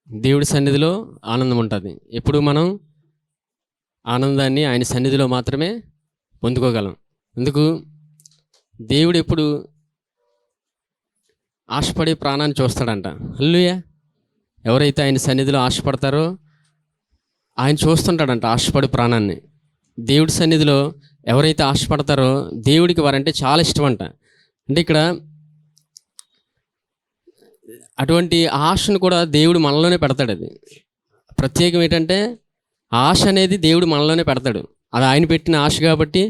దేవుడి సన్నిధిలో ఆనందం ఉంటుంది. ఎప్పుడు మనం ఆనందాన్ని ఆయన సన్నిధిలో మాత్రమే పొందుకోగలం. ఎందుకు? దేవుడు ఎప్పుడు ఆశపడే ప్రాణాన్ని చూస్తాడంట. హల్లెలూయా! ఎవరైతే ఆయన సన్నిధిలో ఆశపడతారో ఆయన చూస్తుంటాడంట ఆశపడే ప్రాణాన్ని. దేవుడి సన్నిధిలో ఎవరైతే ఆశపడతారో దేవుడికి వారంటే చాలా ఇష్టం అంట. అంటే ఇక్కడ అటువంటి ఆశను కూడా దేవుడు మనలోనే పెడతాడు. అది ప్రత్యేకం ఏంటంటే ఆశ అనేది దేవుడు మనలోనే పెడతాడు. అది ఆయన పెట్టిన ఆశ కాబట్టి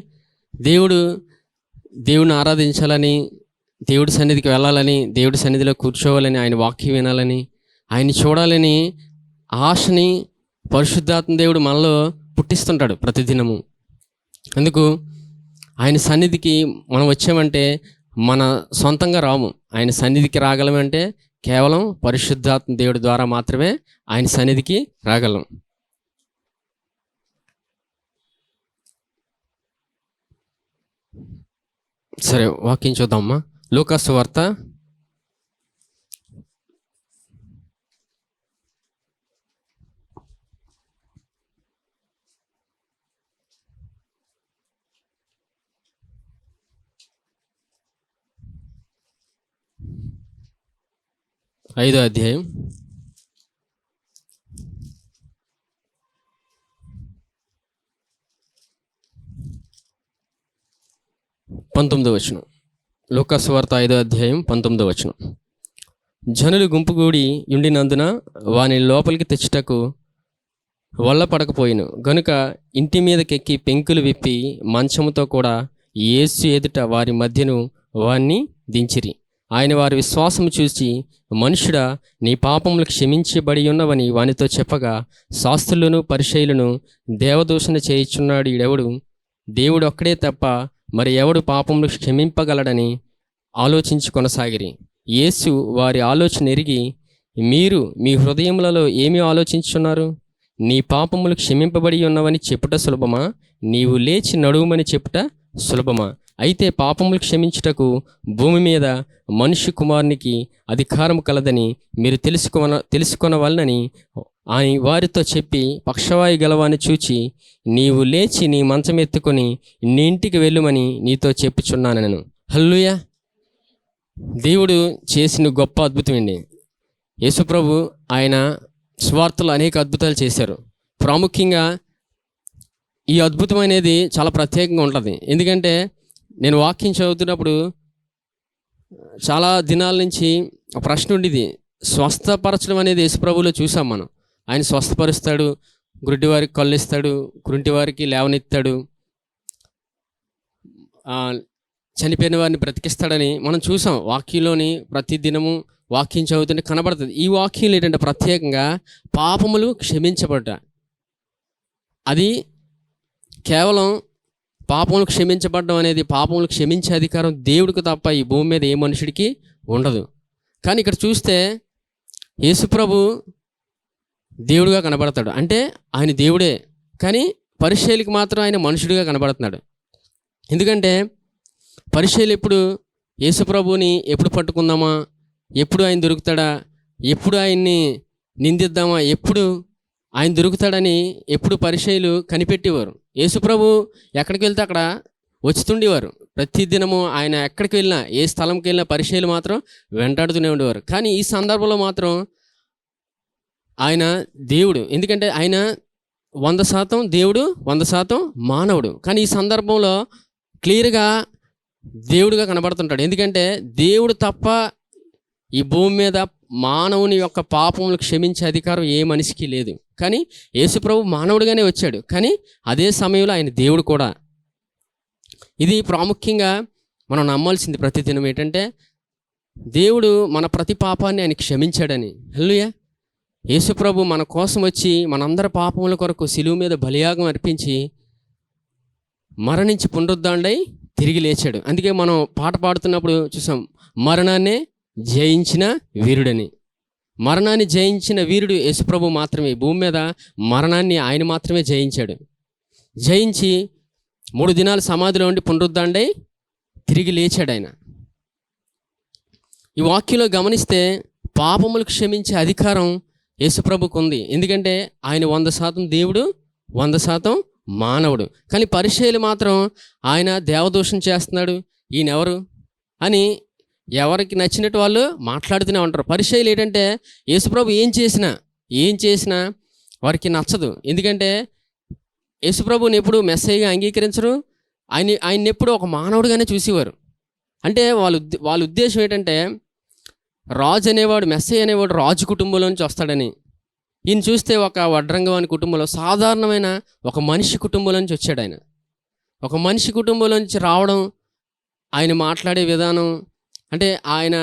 దేవుడిని ఆరాధించాలని, దేవుడి సన్నిధికి వెళ్ళాలని, దేవుడి సన్నిధిలో కూర్చోవాలని, ఆయన వాక్యం వినాలని, ఆయన్ని చూడాలని ఆశని పరిశుద్ధాత్మ దేవుడు మనలో పుట్టిస్తుంటాడు ప్రతిదినము. అందుకు ఆయన సన్నిధికి మనం వచ్చామంటే మన సొంతంగా రాము. ఆయన సన్నిధికి రాగలమంటే కేవలం పరిశుద్ధాత్మ దేవుడి ద్వారా మాత్రమే ఆయన సన్నిధికి రాగలం. సరే, వాక్యం చూద్దామమ్మా. లూకా సువార్త 5వ అధ్యాయం 19వ వచనం. లూకా సువార్త 5వ అధ్యాయం 19వ వచనం. జనులు గుంపుగూడి ఉండినందున వాని లోపలికి తెచ్చుటకు వల్ల పడకపోయిను గనుక ఇంటి మీదకెక్కి పెంకులు విప్పి మంచముతో కూడా యేసు ఎదుట వారి మధ్యను వాణ్ణి దించిరి. ఆయన వారి విశ్వాసము చూసి, మనుషుడా, నీ పాపములు క్షమించబడి ఉన్నవని వానితో చెప్పగా, శాస్త్రులను పరిసయ్యులను దేవదూషణ చేయుచున్నాడు ఈడెవడు, దేవుడు ఒక్కడే తప్ప మరి ఎవడు పాపములు క్షమింపగలడని ఆలోచించి కొనసాగిరి. యేసు వారి ఆలోచన ఎరిగి, మీరు మీ హృదయములలో ఏమి ఆలోచించుచున్నారు? నీ పాపములు క్షమింపబడి ఉన్నవని చెప్పుట సులభమా? నీవు లేచి నడువుమని చెప్పుట సులభమా? అయితే పాపములు క్షమించుటకు భూమి మీద మనుష్య కుమారునికి అధికారం కలదని మీరు తెలుసుకొనవలనని ఆయన వారితో చెప్పి పక్షవాయు గలవాన్ని చూచి, నీవు లేచి నీ మంచం ఎత్తుకొని నీ ఇంటికి వెళ్ళుమని నీతో చెప్పుచున్నాను. హల్లెలూయా! దేవుడు చేసిన గొప్ప అద్భుతం అండి. యేసుప్రభు ఆయన సువార్తలు అనేక అద్భుతాలు చేశారు. ప్రాముఖ్యంగా ఈ అద్భుతం అనేది చాలా ప్రత్యేకంగా ఉంటుంది. ఎందుకంటే నేను వాక్యం చదువుతున్నప్పుడు చాలా దినాల నుంచి ఒక ప్రశ్న ఉండేది. స్వస్థపరచడం అనేది యేసుప్రభువులో చూసాం మనం. ఆయన స్వస్థపరుస్తాడు, గుడ్డి వారికి కళ్ళు ఇస్తాడు, కుంటి వారికి లేవనెత్తాడు, చనిపోయిన వారిని బ్రతికిస్తాడని మనం చూసాం. వాక్యంలోని ప్రతి దినము వాక్యం చదువుతుంటే కనబడుతుంది. ఈ వాక్యం ఏంటంటే ప్రత్యేకంగా పాపములు క్షమించబడ్డ, అది కేవలం పాపములు క్షమించబడడం అనేది, పాపములు క్షమించే అధికారం దేవుడికి తప్ప ఈ భూమి మీద ఏ మనుషుడికి ఉండదు. కానీ ఇక్కడ చూస్తే యేసుప్రభు దేవుడిగా కనబడతాడు. అంటే ఆయన దేవుడే, కానీ పరిసయ్యులకు మాత్రం ఆయన మనుషుడిగా కనబడుతున్నాడు. ఎందుకంటే పరిసయ్యులు ఎప్పుడు యేసుప్రభుని ఎప్పుడు పట్టుకుందామా, ఎప్పుడు ఆయన దొరుకుతాడా, ఎప్పుడు ఆయన్ని నిందిద్దామా, ఎప్పుడు ఆయన దొరుకుతాడని ఎప్పుడు పరిసయ్యులు కనిపెట్టేవారు. యేసుప్రభు ఎక్కడికి వెళ్తే అక్కడ వచ్చుతుండేవారు. ప్రతిదినము ఆయన ఎక్కడికి వెళ్ళినా, ఏ స్థలంకి వెళ్ళినా పరిసయ్యులు మాత్రం వెంటాడుతూనే ఉండేవారు. కానీ ఈ సందర్భంలో మాత్రం ఆయన దేవుడు. ఎందుకంటే ఆయన 100% దేవుడు, 100% మానవుడు. కానీ ఈ సందర్భంలో క్లియర్గా దేవుడిగా కనబడుతుంటాడు. ఎందుకంటే దేవుడు తప్ప ఈ భూమి మీద మానవుని యొక్క పాపములు క్షమించే అధికారం ఏ మనిషికి లేదు. కానీ యేసుప్రభు మానవుడిగానే వచ్చాడు, కానీ అదే సమయంలో ఆయన దేవుడు కూడా. ఇది ప్రాముఖ్యంగా మనం నమ్మాల్సింది ప్రతిదినం ఏంటంటే దేవుడు మన ప్రతి పాపాన్ని ఆయన క్షమించాడని. హల్లెలూయా! యేసుప్రభు మన కోసం వచ్చి మనందరి పాపముల కొరకు శిలువ మీద బలియాగం అర్పించి మరణించి పునరుద్ధానుడై తిరిగి లేచాడు. అందుకే మనం పాట పాడుతున్నప్పుడు చూసాం, మరణాన్నే జయించిన వీరుడని. మరణాన్ని జయించిన వీరుడు యేసుప్రభు మాత్రమే. భూమి మీద మరణాన్ని ఆయన మాత్రమే జయించాడు. జయించి 3 దినాలు సమాధిలో ఉండి పునరుద్ధానుడై తిరిగి లేచాడు ఆయన. ఈ వాక్యంలో గమనిస్తే పాపములు క్షమించే అధికారం యేసుప్రభుకు ఉంది. ఎందుకంటే ఆయన 100% దేవుడు, 100% మానవుడు. కానీ పరిసయ్యులు మాత్రం ఆయన దేవదూషణ చేస్తున్నాడు, ఈయనెవరు అని ఎవరికి నచ్చినట్టు వాళ్ళు మాట్లాడుతూనే ఉంటారు. పరిసయ్యులు ఏంటంటే యేసుప్రభు ఏం చేసినా వారికి నచ్చదు. ఎందుకంటే యేసుప్రభుని ఎప్పుడు మెస్సయ్యగా అంగీకరించరు. ఆయన్ని ఎప్పుడు ఒక మానవుడిగానే చూసేవారు. అంటే వాళ్ళ ఉద్దేశం ఏంటంటే రాజు అనేవాడు, మెస్సయ్య అనేవాడు రాజు కుటుంబంలో నుంచి వస్తాడని. ఈయన చూస్తే ఒక వడ్రంగవాని కుటుంబంలో, సాధారణమైన ఒక మనిషి కుటుంబంలో నుంచి వచ్చాడు ఆయన. ఒక మనిషి కుటుంబంలో నుంచి రావడం, ఆయన మాట్లాడే విధానం, అంటే ఆయన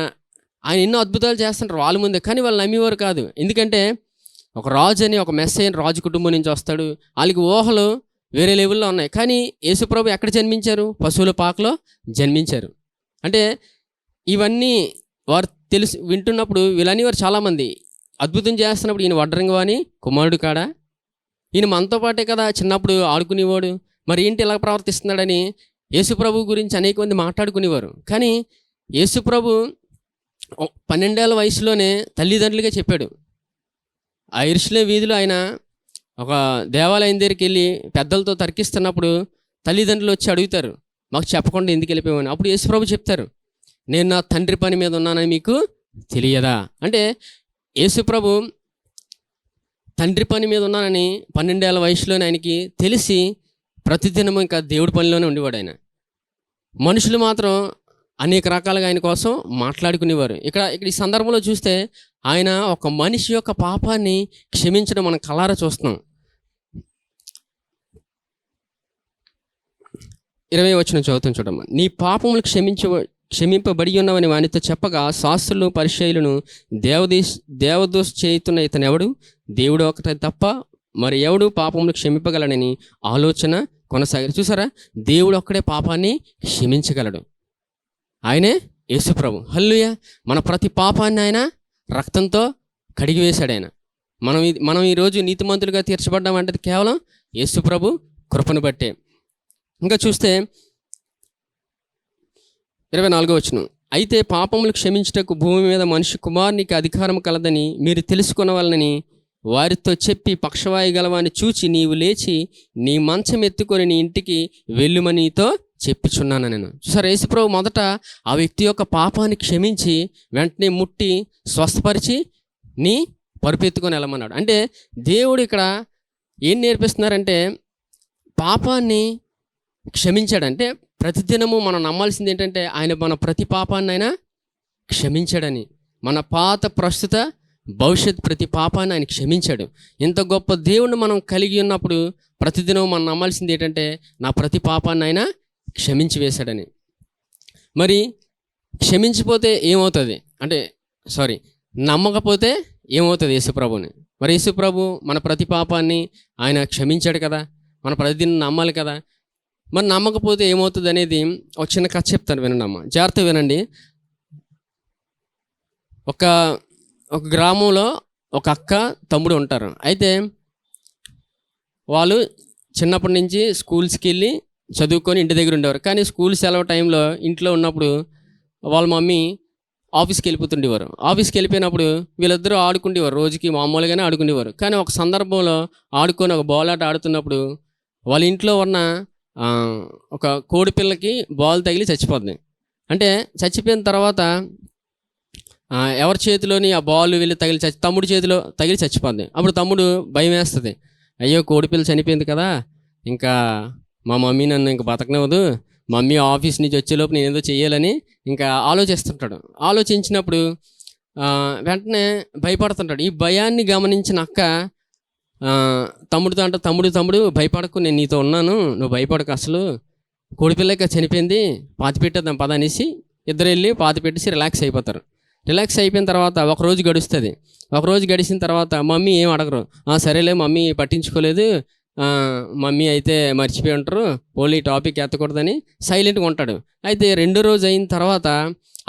ఎన్నో అద్భుతాలు చేస్తుంటారు వాళ్ళ ముందే, కానీ వాళ్ళు నమ్మేవారు కాదు. ఎందుకంటే ఒక రాజు అని, ఒక మెస్సయ్య అని రాజు కుటుంబం నుంచి వస్తాడు. వాళ్ళకి ఊహలు వేరే లెవెల్లో ఉన్నాయి. కానీ యేసుప్రభు ఎక్కడ జన్మించారు? పశువుల పాకలో జన్మించారు. అంటే ఇవన్నీ వారు వింటున్నప్పుడు వీళ్ళని వారు చాలామంది అద్భుతం చేస్తున్నప్పుడు, ఈయన వడ్రంగవాని కుమారుడు కాడా, ఈయన మనతో పాటే కదా చిన్నప్పుడు ఆడుకునేవాడు, మరి ఏంటి ఇలా ప్రవర్తిస్తున్నాడని యేసుప్రభు గురించి అనేక మంది మాట్లాడుకునేవారు. కానీ యేసుప్రభు 12 ఏళ్ల వయసులోనే తల్లిదండ్రులుగా చెప్పాడు. ఆ యెరూషలేము వీధిలో ఆయన ఒక దేవాలయం దగ్గరికి వెళ్ళి పెద్దలతో తర్కిస్తున్నప్పుడు తల్లిదండ్రులు వచ్చి అడుగుతారు, మాకు చెప్పకుండా ఎందుకు వెళ్ళిపోయామని. అప్పుడు యేసుప్రభు చెప్తారు, నేను నా తండ్రి పని మీద ఉన్నానని మీకు తెలియదా? అంటే యేసుప్రభు తండ్రి పని మీద ఉన్నానని 12 ఏళ్ల వయసులోనే ఆయనకి తెలిసి ప్రతిదినం ఇంకా దేవుడి పనిలోనే ఉండేవాడు ఆయన. మనుషులు మాత్రం అనేక రకాలుగా ఆయన కోసం మాట్లాడుకునేవారు. ఇక్కడ ఈ సందర్భంలో చూస్తే ఆయన ఒక మనిషి యొక్క పాపాన్ని క్షమించడం మనం కళ్ళారా చూస్తున్నాం. 20వ వచనం చదువుతాం చూడమ్మా. నీ పాపములు క్షమింపబడి ఉన్నవని వానితో చెప్పగా శాస్త్రులు పరిసయ్యులను దేవదూష చేయుతున్న ఇతను ఎవడు? దేవుడు ఒకటే తప్ప మరి ఎవడు పాపములు క్షమింపగలడని ఆలోచన కొనసాగారు. చూసారా, దేవుడు ఒక్కడే పాపాన్ని క్షమించగలడు. ఆయనే యేసుప్రభు. హల్లెలూయా. మన ప్రతి పాపాన్ని ఆయన రక్తంతో కడిగివేశాడు ఆయన. మనం ఈరోజు నీతిమంతులుగా తీర్చబడ్డామంటే కేవలం యేసుప్రభు కృపను బట్టే. ఇంకా చూస్తే 24వ వచనం. అయితే పాపములు క్షమించుటకు భూమి మీద మనిషి కుమారునికి అధికారం కలదని మీరు తెలుసుకొనవలనని వారితో చెప్పి పక్షవాయు గలవాన్ని చూచి నీవు లేచి నీ మంచం ఎత్తుకొని నీ ఇంటికి వెళ్ళుమని నీతో చెప్పుచున్నాను నేను. చూసారు, యేసుప్రభు మొదట ఆ వ్యక్తి యొక్క పాపాన్ని క్షమించి వెంటనే ముట్టి స్వస్థపరిచి నీ పరుపెత్తుకొని వెళ్ళమన్నాడు. అంటే దేవుడు ఇక్కడ ఏం నేర్పిస్తున్నారంటే పాపాన్ని క్షమించాడంటే ప్రతిదినము మనం నమ్మాల్సింది ఏంటంటే ఆయన మన ప్రతి పాపాన్ని ఆయన క్షమించాడని. మన పాత ప్రస్తుత భవిష్యత్ ప్రతి పాపాన్ని ఆయన క్షమించాడు. ఇంత గొప్ప దేవుణ్ణి మనం కలిగి ఉన్నప్పుడు ప్రతిదినం మనం నమ్మాల్సింది ఏంటంటే నా ప్రతి పాపాన్ని ఆయన క్షమించి వేశాడని. మరి క్షమించిపోతే ఏమవుతుంది అంటే నమ్మకపోతే ఏమవుతుంది యేసుప్రభుని? మరి యేసుప్రభు మన ప్రతి పాపాన్ని ఆయన క్షమించాడు కదా, మన ప్రతిదినం నమ్మాలి కదా. మరి నమ్మకపోతే ఏమవుతుంది అనేది ఒక చిన్న కథ చెప్తాను, వినండి అమ్మ, జాగ్రత్తగా వినండి. ఒక గ్రామంలో ఒక అక్క తమ్ముడు ఉంటారు. అయితే వాళ్ళు చిన్నప్పటి నుంచి స్కూల్స్కి వెళ్ళి చదువుకొని ఇంటి దగ్గర ఉండేవారు. కానీ స్కూల్ సెలవు టైంలో ఇంట్లో ఉన్నప్పుడు వాళ్ళ మమ్మీ ఆఫీస్కి వెళ్ళిపోతుండేవారు. ఆఫీస్కి వెళ్ళిపోయినప్పుడు వీళ్ళిద్దరూ ఆడుకుండేవారు, రోజుకి మామూలుగానే ఆడుకునేవారు. కానీ ఒక సందర్భంలో ఆడుకొని ఒక బాల్ ఆట ఆడుతున్నప్పుడు వాళ్ళ ఇంట్లో ఉన్న ఒక కోడి పిల్లకి బాల్ తగిలి చచ్చిపోతుంది. అంటే చచ్చిపోయిన తర్వాత ఎవరి చేతిలోని ఆ బాల్ వెళ్ళి తమ్ముడి చేతిలో తగిలి చచ్చిపోతుంది. అప్పుడు తమ్ముడు భయం వేస్తుంది, అయ్యో కోడి పిల్ల చనిపోయింది కదా, ఇంకా మా మమ్మీ నన్ను ఇంకా బతకనివ్వదు, మమ్మీ ఆఫీస్ నుంచి వచ్చేలోపు నేను ఏదో చెయ్యాలని ఇంకా ఆలోచిస్తుంటాడు. ఆలోచించినప్పుడు వెంటనే భయపడుతుంటాడు. ఈ భయాన్ని గమనించిన అక్క తమ్ముడితో అంట, తమ్ముడు భయపడకు, నేను నీతో ఉన్నాను, నువ్వు భయపడకు, అసలు కోడిపిల్లక చనిపోయింది, పాతి పెట్టేద్దాం పద అనేసి ఇద్దరు వెళ్ళి పాతి పెట్టేసి రిలాక్స్ అయిపోతారు. రిలాక్స్ అయిపోయిన తర్వాత ఒక రోజు గడుస్తుంది. ఒక రోజు గడిచిన తర్వాత మమ్మీ ఏం అడగరు, సరేలే మమ్మీ పట్టించుకోలేదు, మమ్మీ అయితే మర్చిపోయి ఉంటారు, ఓన్లీ టాపిక్ ఎత్తకూడదని సైలెంట్గా ఉంటాడు. అయితే 2వ రోజు అయిన తర్వాత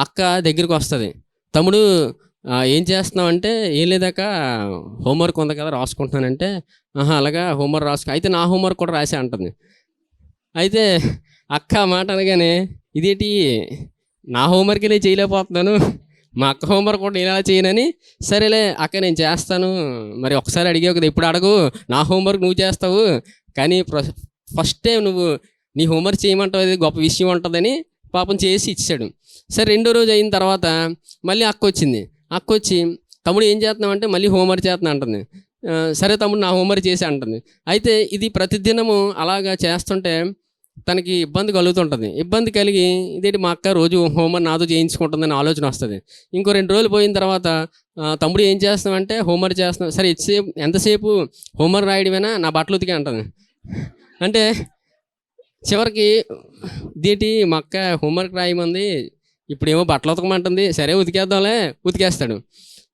అక్క దగ్గరికి వస్తుంది, తమ్ముడు ఏం చేస్తున్నావు అంటే, ఏం లేదాక హోంవర్క్ ఉంది కదా రాసుకుంటున్నానంటే, అలాగా హోంవర్క్ రాసుకో, అయితే నా హోంవర్క్ కూడా రాసే అంటుంది. అయితే అక్క మాట అనగానే, ఇదేంటి నా హోంవర్క్ నేను చేయలేకపోతున్నాను, మా అక్క హోంవర్క్ కూడా నేను ఎలా చేయనని, సరేలే అక్క నేను చేస్తాను, మరి ఒకసారి అడిగావు కదా ఇప్పుడు అడగు, నా హోంవర్క్ నువ్వు చేస్తావు, కానీ ఫస్ట్ టైం నువ్వు నీ హోంవర్క్ చేయమంటావు, అది గొప్ప విషయం ఉంటుందని పాపం చేసి ఇచ్చాడు. సరే రెండో రోజు అయిన తర్వాత మళ్ళీ అక్క వచ్చింది. అక్క వచ్చి తమ్ముడు ఏం చేస్తున్నావు అంటే మళ్ళీ హోంవర్క్ చేస్తున్నా అంటుంది. సరే తమ్ముడు నా హోంవర్క్ చేసి అంటుంది. అయితే ఇది ప్రతిదినము అలాగా చేస్తుంటే తనకి ఇబ్బంది కలుగుతుంటుంది. ఇబ్బంది కలిగి ఇదేంటి మా అక్క రోజు హోంవర్క్ నాతో చేయించుకుంటుందని ఆలోచన వస్తుంది. ఇంకో 2 రోజులు పోయిన తర్వాత తమ్ముడు ఏం చేస్తున్నావు హోంవర్క్ చేస్తున్నావు, సరే ఎంతసేపు హోంవర్క్ రాయడమేనా, నా బట్టలు ఉతికే అంటుంది. అంటే చివరికి ఇదేంటి మా అక్క హోంవర్క్ రాయమంది, ఇప్పుడేమో బట్టలు ఉతకమంటుంది, సరే ఉతికేద్దాంలే, ఉతికేస్తాడు.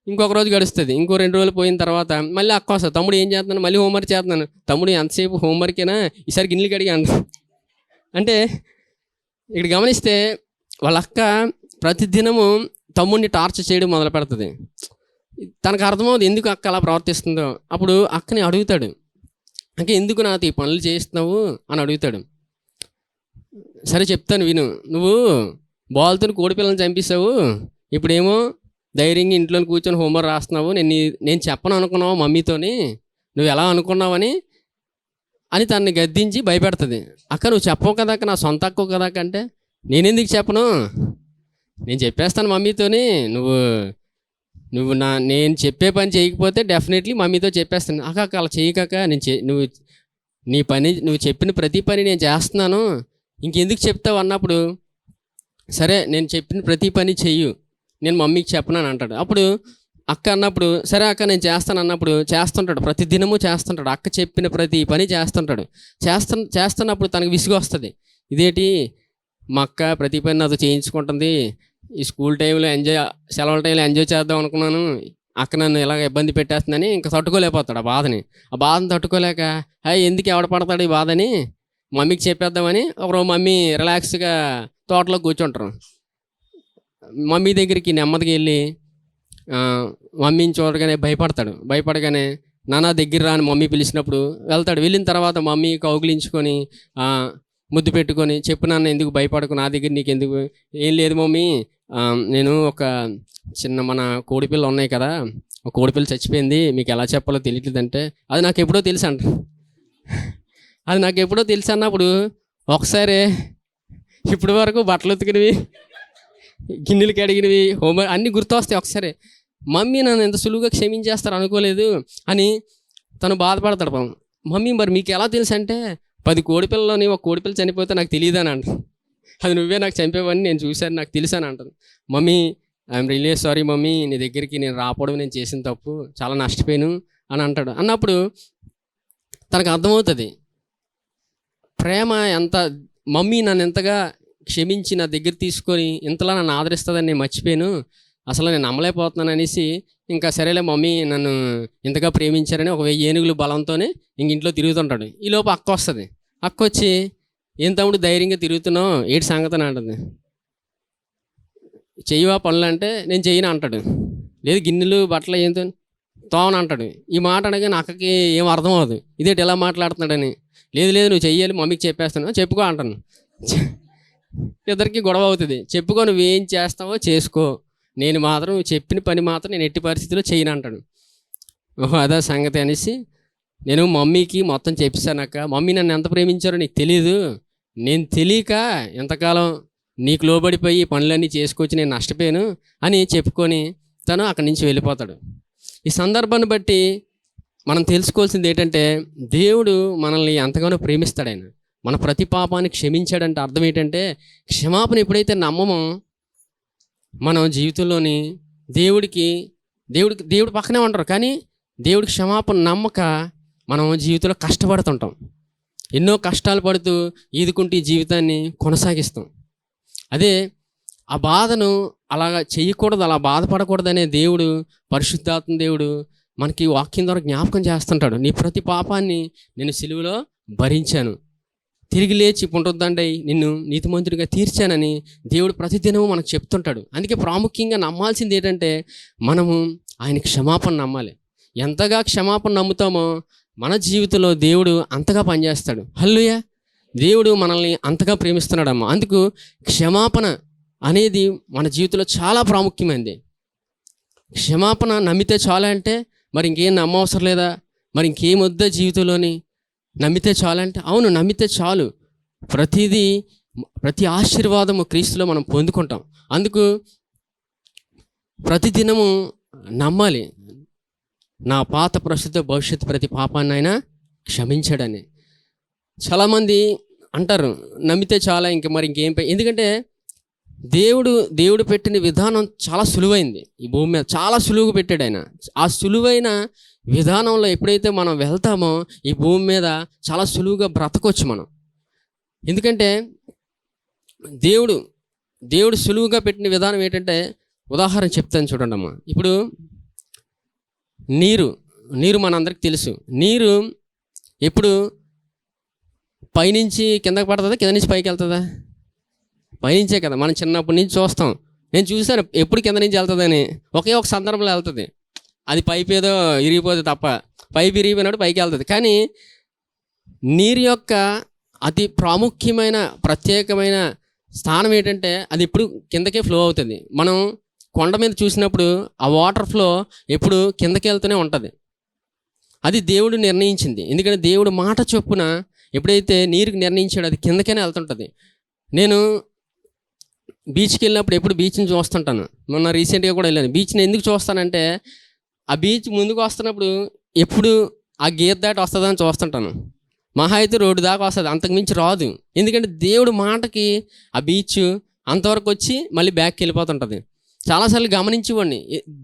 ఇంకొక రోజు గడుస్తుంది. ఇంకో 2 రోజులు పోయిన తర్వాత మళ్ళీ అక్క వస్తుంది. తమ్ముడు ఏం చేస్తున్నాను, మళ్ళీ హోంవర్క్ చేస్తున్నాను. తమ్ముడు ఎంతసేపు హోంవర్కేనా, ఈసారి గిన్నెలు కడిగి అంట. అంటే ఇక్కడ గమనిస్తే వాళ్ళ అక్క ప్రతిదినము తమ్ముడిని టార్చర్ చేయడం మొదలు పెడుతుంది. తనకు అర్థమవుతుంది ఎందుకు అక్క అలా ప్రవర్తిస్తుందో. అప్పుడు అక్కని అడుగుతాడు, అంటే ఎందుకు నాతో ఈ పనులు చేస్తున్నావు అని అడుగుతాడు. సరే చెప్తాను విను, నువ్వు బాల్తో కోడి పిల్లల్ని చంపిస్తావు, ఇప్పుడేమో ధైర్యంగా ఇంట్లో కూర్చొని హోంవర్క్ రాస్తున్నావు, నేను చెప్పను అనుకున్నావు మమ్మీతోని, నువ్వు ఎలా అనుకున్నావని అని తనని గద్దించి భయపెడుతుంది. అక్క నువ్వు చెప్పవు కదా అక్క, నా సొంత అక్క కదా అక్క అంటే, నేనెందుకు చెప్పను, నేను చెప్పేస్తాను మమ్మీతోని, నువ్వు నేను చెప్పే పని చేయకపోతే డెఫినెట్లీ మమ్మీతో చెప్పేస్తాను. అక్క అలా చేయకక్క, నువ్వు నీ పని, నువ్వు చెప్పిన ప్రతి పని నేను చేస్తున్నాను, ఇంకెందుకు చెప్తావు అన్నప్పుడు, సరే నేను చెప్పిన ప్రతి పని చెయ్యు, నేను మమ్మీకి చెప్పనని అంటాడు. అప్పుడు అక్క అన్నప్పుడు సరే అక్క నేను చేస్తాను అన్నప్పుడు చేస్తుంటాడు, ప్రతిదినము చేస్తుంటాడు, అక్క చెప్పిన ప్రతి పని చేస్తుంటాడు. చేస్తున్నప్పుడు తనకు విసుగు వస్తుంది. ఇదేంటి మా అక్క ప్రతి పని నాతో చేయించుకుంటుంది, ఈ స్కూల్ టైంలో సెలవుల టైంలో ఎంజాయ్ చేద్దాం అనుకున్నాను, అక్క నన్ను ఇలాగ ఇబ్బంది పెట్టేస్తుందని ఇంకా తట్టుకోలేకపోతాడు. ఆ బాధని తట్టుకోలేక ఎందుకు ఎవడ పడతాడు ఈ బాధని మమ్మీకి చెప్పేద్దామని ఒకరోజు మమ్మీ రిలాక్స్గా తోటలో కూర్చుంటారు. మమ్మీ దగ్గరికి నెమ్మదిగా వెళ్ళి మమ్మీని చూడగానే భయపడగానే నాన్న దగ్గర రాని మమ్మీ పిలిచినప్పుడు వెళ్తాడు. వెళ్ళిన తర్వాత మమ్మీ కౌగిలించుకొని ముద్దు పెట్టుకొని, చెప్పు నాన్న ఎందుకు భయపడకు, నా దగ్గర నీకు ఎందుకు, ఏం లేదు మమ్మీ, నేను ఒక మన కోడిపిల్ల ఉన్నాయి కదా, ఒక కోడిపిల్ల చచ్చిపోయింది, మీకు ఎలా చెప్పాలో తెలియట్లేదంటే, అది నాకు ఎప్పుడో తెలుసు అంట. అది నాకు ఎప్పుడో తెలుసు అన్నప్పుడు ఒకసారి ఇప్పటి వరకు బట్టలు ఉతికినవి, గిన్నెలు కడిగినవి, హోంవర్క్ అన్నీ గుర్తొస్తాయి. ఒకసారి మమ్మీ నన్ను ఎంత సులువుగా క్షమించేస్తారు అనుకోలేదు అని తను బాధపడతాడు. మమ్మీ మరి మీకు ఎలా తెలుసు అంటే, 10 కోడిపిల్లలోని ఒక కోడిపిల్ల చనిపోతే నాకు తెలియదని అంట, అది నువ్వే నాకు చంపేవని నేను చూశాను, నాకు తెలుసాను అంటాను. Mummy I'm really sorry mummy, నీ దగ్గరికి నేను రాకపోవడం నేను చేసిన తప్పు, చాలా నష్టపోయాను అని అంటాడు. అన్నప్పుడు తనకు అర్థమవుతుంది ప్రేమ ఎంత, మమ్మీ నన్ను ఎంతగా క్షమించి నా దగ్గర తీసుకొని ఇంతలా నన్ను ఆదరిస్తుందని నేను మర్చిపోయాను, అసలు నేను నమ్మలేకపోతున్నాను అనేసి ఇంకా సరేలే మమ్మీ నన్ను ఇంతగా ప్రేమించారని ఒక 1000 ఏనుగులు బలంతోనే ఇంట్లో తిరుగుతుంటాడు. ఈలోపు అక్క వస్తుంది. అక్క వచ్చి ఏం తమ్ముడు ధైర్యంగా తిరుగుతున్నావు, ఏటి సంగతి అని అంటుంది. చెయ్యవా పనులు అంటే నేను చెయ్యను అంటాడు. లేదు గిన్నెలు బట్టలు ఏంతో తోమని అంటాడు. ఈ మాట అనగానే అక్కకి ఏం అర్థం అవ్వదు, ఇదేంటి ఎలా మాట్లాడుతున్నాడని. లేదు నువ్వు చెయ్యాలి, మమ్మీకి చెప్పేస్తాను, చెప్పుకో అంటాను. ఇద్దరికి గొడవ అవుతుంది. చెప్పుకో, నువ్వేం చేస్తావో చేసుకో, నేను మాత్రం నువ్వు చెప్పిన పని మాత్రం నేను ఎట్టి పరిస్థితిలో చేయను అంటాడు. ఓహో అదా సంగతి అనేసి నేను మమ్మీకి మొత్తం చెప్పేశానక్క, మమ్మీ నన్ను ఎంత ప్రేమించారో నీకు తెలీదు, నేను తెలియక ఎంతకాలం నీకు లోబడిపోయి పనులన్నీ చేసుకొచ్చి నేను నష్టపోయాను అని చెప్పుకొని తను అక్కడి నుంచి వెళ్ళిపోతాడు. ఈ సందర్భాన్ని బట్టి మనం తెలుసుకోవాల్సింది ఏంటంటే, దేవుడు మనల్ని ఎంతగానో ప్రేమిస్తాడు. ఆయన మన ప్రతి పాపాన్ని క్షమించాడంటే అర్థం ఏంటంటే, క్షమాపణ ఎప్పుడైతే నమ్మమో మనం జీవితంలోని దేవుడు పక్కనే ఉంటారు, కానీ దేవుడికి క్షమాపణ నమ్మక మనం జీవితంలో కష్టపడుతుంటాం. ఎన్నో కష్టాలు పడుతూ ఈదుకుంటూ ఈ జీవితాన్ని కొనసాగిస్తాం. అదే ఆ బాధను అలాగా చేయకూడదు, అలా బాధపడకూడదనే దేవుడు, పరిశుద్ధాత్మ దేవుడు మనకి వాక్యం ద్వారా జ్ఞాపకం చేస్తుంటాడు. నీ ప్రతి పాపాన్ని నేను సిలువలో భరించాను, తిరిగి లేచి పునరుద్ధరణై నిన్ను నీతిమంతుడిగా తీర్చానని దేవుడు ప్రతిదినము మనకు చెప్తుంటాడు. అందుకే ప్రాముఖ్యంగా నమ్మాల్సింది ఏంటంటే, మనము ఆయన క్షమాపణ నమ్మాలి. ఎంతగా క్షమాపణ నమ్ముతామో మన జీవితంలో దేవుడు అంతగా పనిచేస్తాడు. హల్లెలూయా. దేవుడు మనల్ని అంతగా ప్రేమిస్తున్నాడమ్మా. అందుకు క్షమాపణ అనేది మన జీవితంలో చాలా ప్రాముఖ్యమైనది. క్షమాపణ నమ్మితే చాలా అంటే మరి ఇంకేం నమ్మవసరం లేదా, మరి ఇంకేం వద్దా జీవితంలోని, నమ్మితే చాలంటే అవును, నమ్మితే చాలు. ప్రతిదీ, ప్రతి ఆశీర్వాదము క్రీస్తులో మనం పొందుకుంటాం. అందుకు ప్రతిదినము నమ్మాలి, నా పాత ప్రస్తుత భవిష్యత్తు ప్రతి పాపాన్ని ఆయన క్షమించాడని. చాలామంది అంటారు నమ్మితే చాలా, ఇంక మరి ఇంకేం ఎందుకంటే దేవుడు పెట్టిన విధానం చాలా సులువైంది. ఈ భూమి మీద చాలా సులువుగా పెట్టాడు ఆయన. ఆ సులువైన విధానంలో ఎప్పుడైతే మనం వెళ్తామో ఈ భూమి మీద చాలా సులువుగా బ్రతకొచ్చు మనం. ఎందుకంటే దేవుడు సులువుగా పెట్టిన విధానం ఏంటంటే, ఉదాహరణ చెప్తాను చూడండి అమ్మా. ఇప్పుడు నీరు మనందరికి తెలుసు. నీరు ఎప్పుడు పైనుంచి కిందకి పడుతుందా, కింద నుంచి పైకి వెళ్తుందా? పైనుంచే కదా. మనం చిన్నప్పటి నుంచి చూస్తాం. నేను చూసాను ఎప్పుడు కింద నుంచి వెళ్తుందని. ఒకే ఒక సందర్భంలో వెళ్తుంది. అది పైపు ఏదో ఇరిగిపోతుంది తప్ప, పైపు ఇరిగిపోయినప్పుడు పైకి వెళ్తుంది. కానీ నీరు యొక్క అతి ప్రాముఖ్యమైన ప్రత్యేకమైన స్థానం ఏంటంటే, అది ఎప్పుడు కిందకే ఫ్లో అవుతుంది. మనం కొండ మీద చూసినప్పుడు ఆ వాటర్ ఫ్లో ఎప్పుడు కిందకి వెళ్తూనే ఉంటుంది. అది దేవుడు నిర్ణయించింది. ఎందుకంటే దేవుడు మాట చొప్పున ఎప్పుడైతే నీరుకి నిర్ణయించాడో అది కిందకనే వెళ్తుంటుంది. నేను బీచ్కి వెళ్ళినప్పుడు ఎప్పుడు బీచ్ని చూస్తుంటాను. మొన్న రీసెంట్గా కూడా వెళ్ళాను. బీచ్ని ఎందుకు చూస్తానంటే, ఆ బీచ్ ముందుకు వస్తున్నప్పుడు ఎప్పుడు ఆ గీత దాటి వస్తుందని చూస్తుంటాను. మహా అయితే రోడ్డు దాకా వస్తుంది, అంతకుమించి రాదు. ఎందుకంటే దేవుడు మాటకి ఆ బీచ్ అంతవరకు వచ్చి మళ్ళీ బ్యాక్కి వెళ్ళిపోతుంటుంది. చాలాసార్లు గమనించేవాడిని,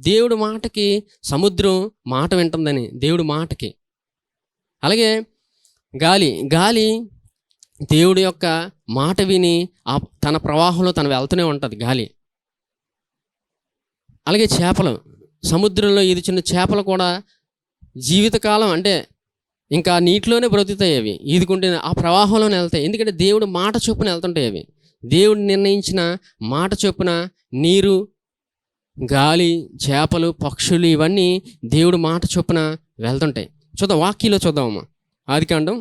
దేవుడు మాటకి సముద్రం మాట వింటుందని, దేవుడు మాటకి. అలాగే గాలి దేవుడి యొక్క మాట విని తన ప్రవాహంలో తను వెళ్తూనే ఉంటుంది గాలి. అలాగే చేపలు, సముద్రంలో ఈదుచున్న చేపలు కూడా జీవితకాలం అంటే ఇంకా నీటిలోనే బ్రతుకుతాయి. అవి ఈదుకుంటే ఆ ప్రవాహంలోనే వెళ్తాయి. ఎందుకంటే దేవుడు మాట చొప్పున వెళ్తుంటాయి అవి. దేవుడు నిర్ణయించిన మాట చొప్పున నీరు, గాలి, చేపలు, పక్షులు ఇవన్నీ దేవుడు మాట చొప్పున వెళ్తుంటాయి. చూద్దాం, వాక్యంలో చూద్దామమ్మా. ఆదికాండం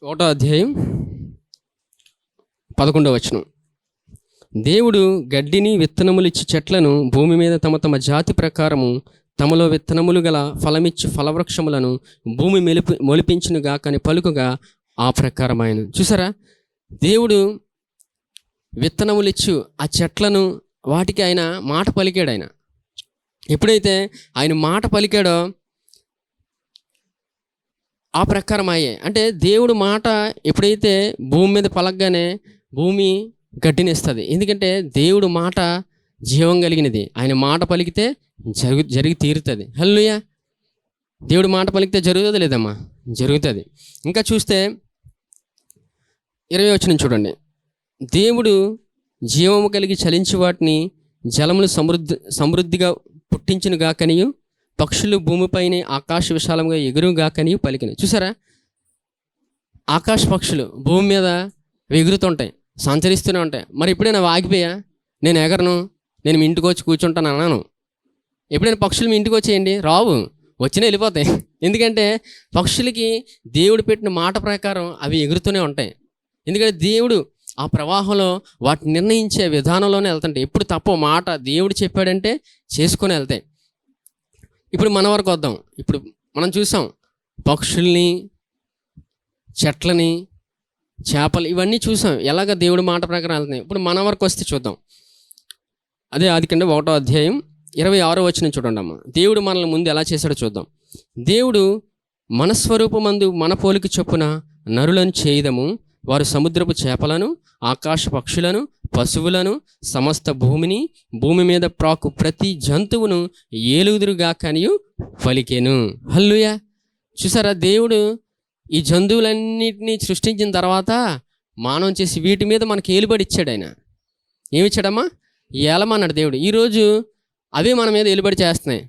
1వ అధ్యాయం 11వ వచనం. దేవుడు గడ్డిని విత్తనములిచ్చి చెట్లను భూమి మీద తమ తమ జాతి ప్రకారము తమలో విత్తనములు గల ఫలమిచ్చి ఫలవృక్షములను భూమి మొలిపించును గాక అని పలుకుగా ఆ ప్రకారమైన. చూసారా, దేవుడు విత్తనములిచ్చు ఆ చెట్లను, వాటికి ఆయన మాట పలికాడు. ఆయన ఎప్పుడైతే ఆయన మాట పలికాడో ఆ ప్రకారం అయ్యాయి. అంటే దేవుడు మాట ఎప్పుడైతే భూమి మీద పలకగానే భూమి గడ్డినిస్తుంది. ఎందుకంటే దేవుడు మాట జీవం కలిగినది. ఆయన మాట పలికితే జరిగి తీరుతుంది. హల్లెలూయా. దేవుడు మాట పలికితే జరుగుతుంది లేదమ్మా? జరుగుతుంది. ఇంకా చూస్తే 20వ వచనం చూడండి. దేవుడు జీవము కలిగి చలించి వాటిని జలములు సమృద్ధిగా పుట్టించును గాకనియు పక్షులు భూమిపైన ఆకాశ విశాలంగా ఎగురుగాకనియు పలికినాయి. చూసారా, ఆకాశ పక్షులు భూమి మీద ఎగురుతుంటాయి, సంచరిస్తూనే ఉంటాయి. మరి ఎప్పుడైనా ఆగిపోయా, నేను ఎగరను, నేను మీ ఇంటికి వచ్చి కూర్చుంటాను అన్నాను? ఎప్పుడైనా పక్షులు మీ ఇంటికి వచ్చేయండి? రావు, వచ్చినా వెళ్ళిపోతాయి. ఎందుకంటే పక్షులకి దేవుడు పెట్టిన మాట ప్రకారం అవి ఎగురుతూనే ఉంటాయి. ఎందుకంటే దేవుడు ఆ ప్రవాహంలో వాటిని నిర్ణయించే విధానంలోనే వెళ్తుంటాయి. ఎప్పుడు తప్ప మాట దేవుడు చెప్పాడంటే చేసుకొని వెళ్తాయి. ఇప్పుడు మన వరకు వద్దాం. ఇప్పుడు మనం చూసాం పక్షుల్ని, చెట్లని, చేపలు, ఇవన్నీ చూసాం ఎలాగ దేవుడు మాట ప్రకారం వెళ్తున్నాయి. ఇప్పుడు మన వరకు వస్తే చూద్దాం. అదే ఆదికాండం 1వ అధ్యాయం 26వ వచనం చూడండి అమ్మ. దేవుడు మనల్ని ముందు ఎలా చేశాడో చూద్దాం. దేవుడు మనస్వరూపమందు మన పోలిక చొప్పున నరులను చేయదము, వారు సముద్రపు చేపలను, ఆకాశ పక్షులను, పశువులను, సమస్త భూమిని, భూమి మీద ప్రాకు ప్రతి జంతువును ఏలుదురుగా కనియు పలికెను. హల్లెలూయా. చూసారా, దేవుడు ఈ జంతువులన్నిటినీ సృష్టించిన తర్వాత మానవం చేసి వీటి మీద మనకి ఏలుబడి ఇచ్చాడు. ఆయన ఏమిచ్చాడమ్మా? ఏలమన్నాడు దేవుడు. ఈరోజు అవే మన మీద ఏలుబడి చేస్తున్నాయి.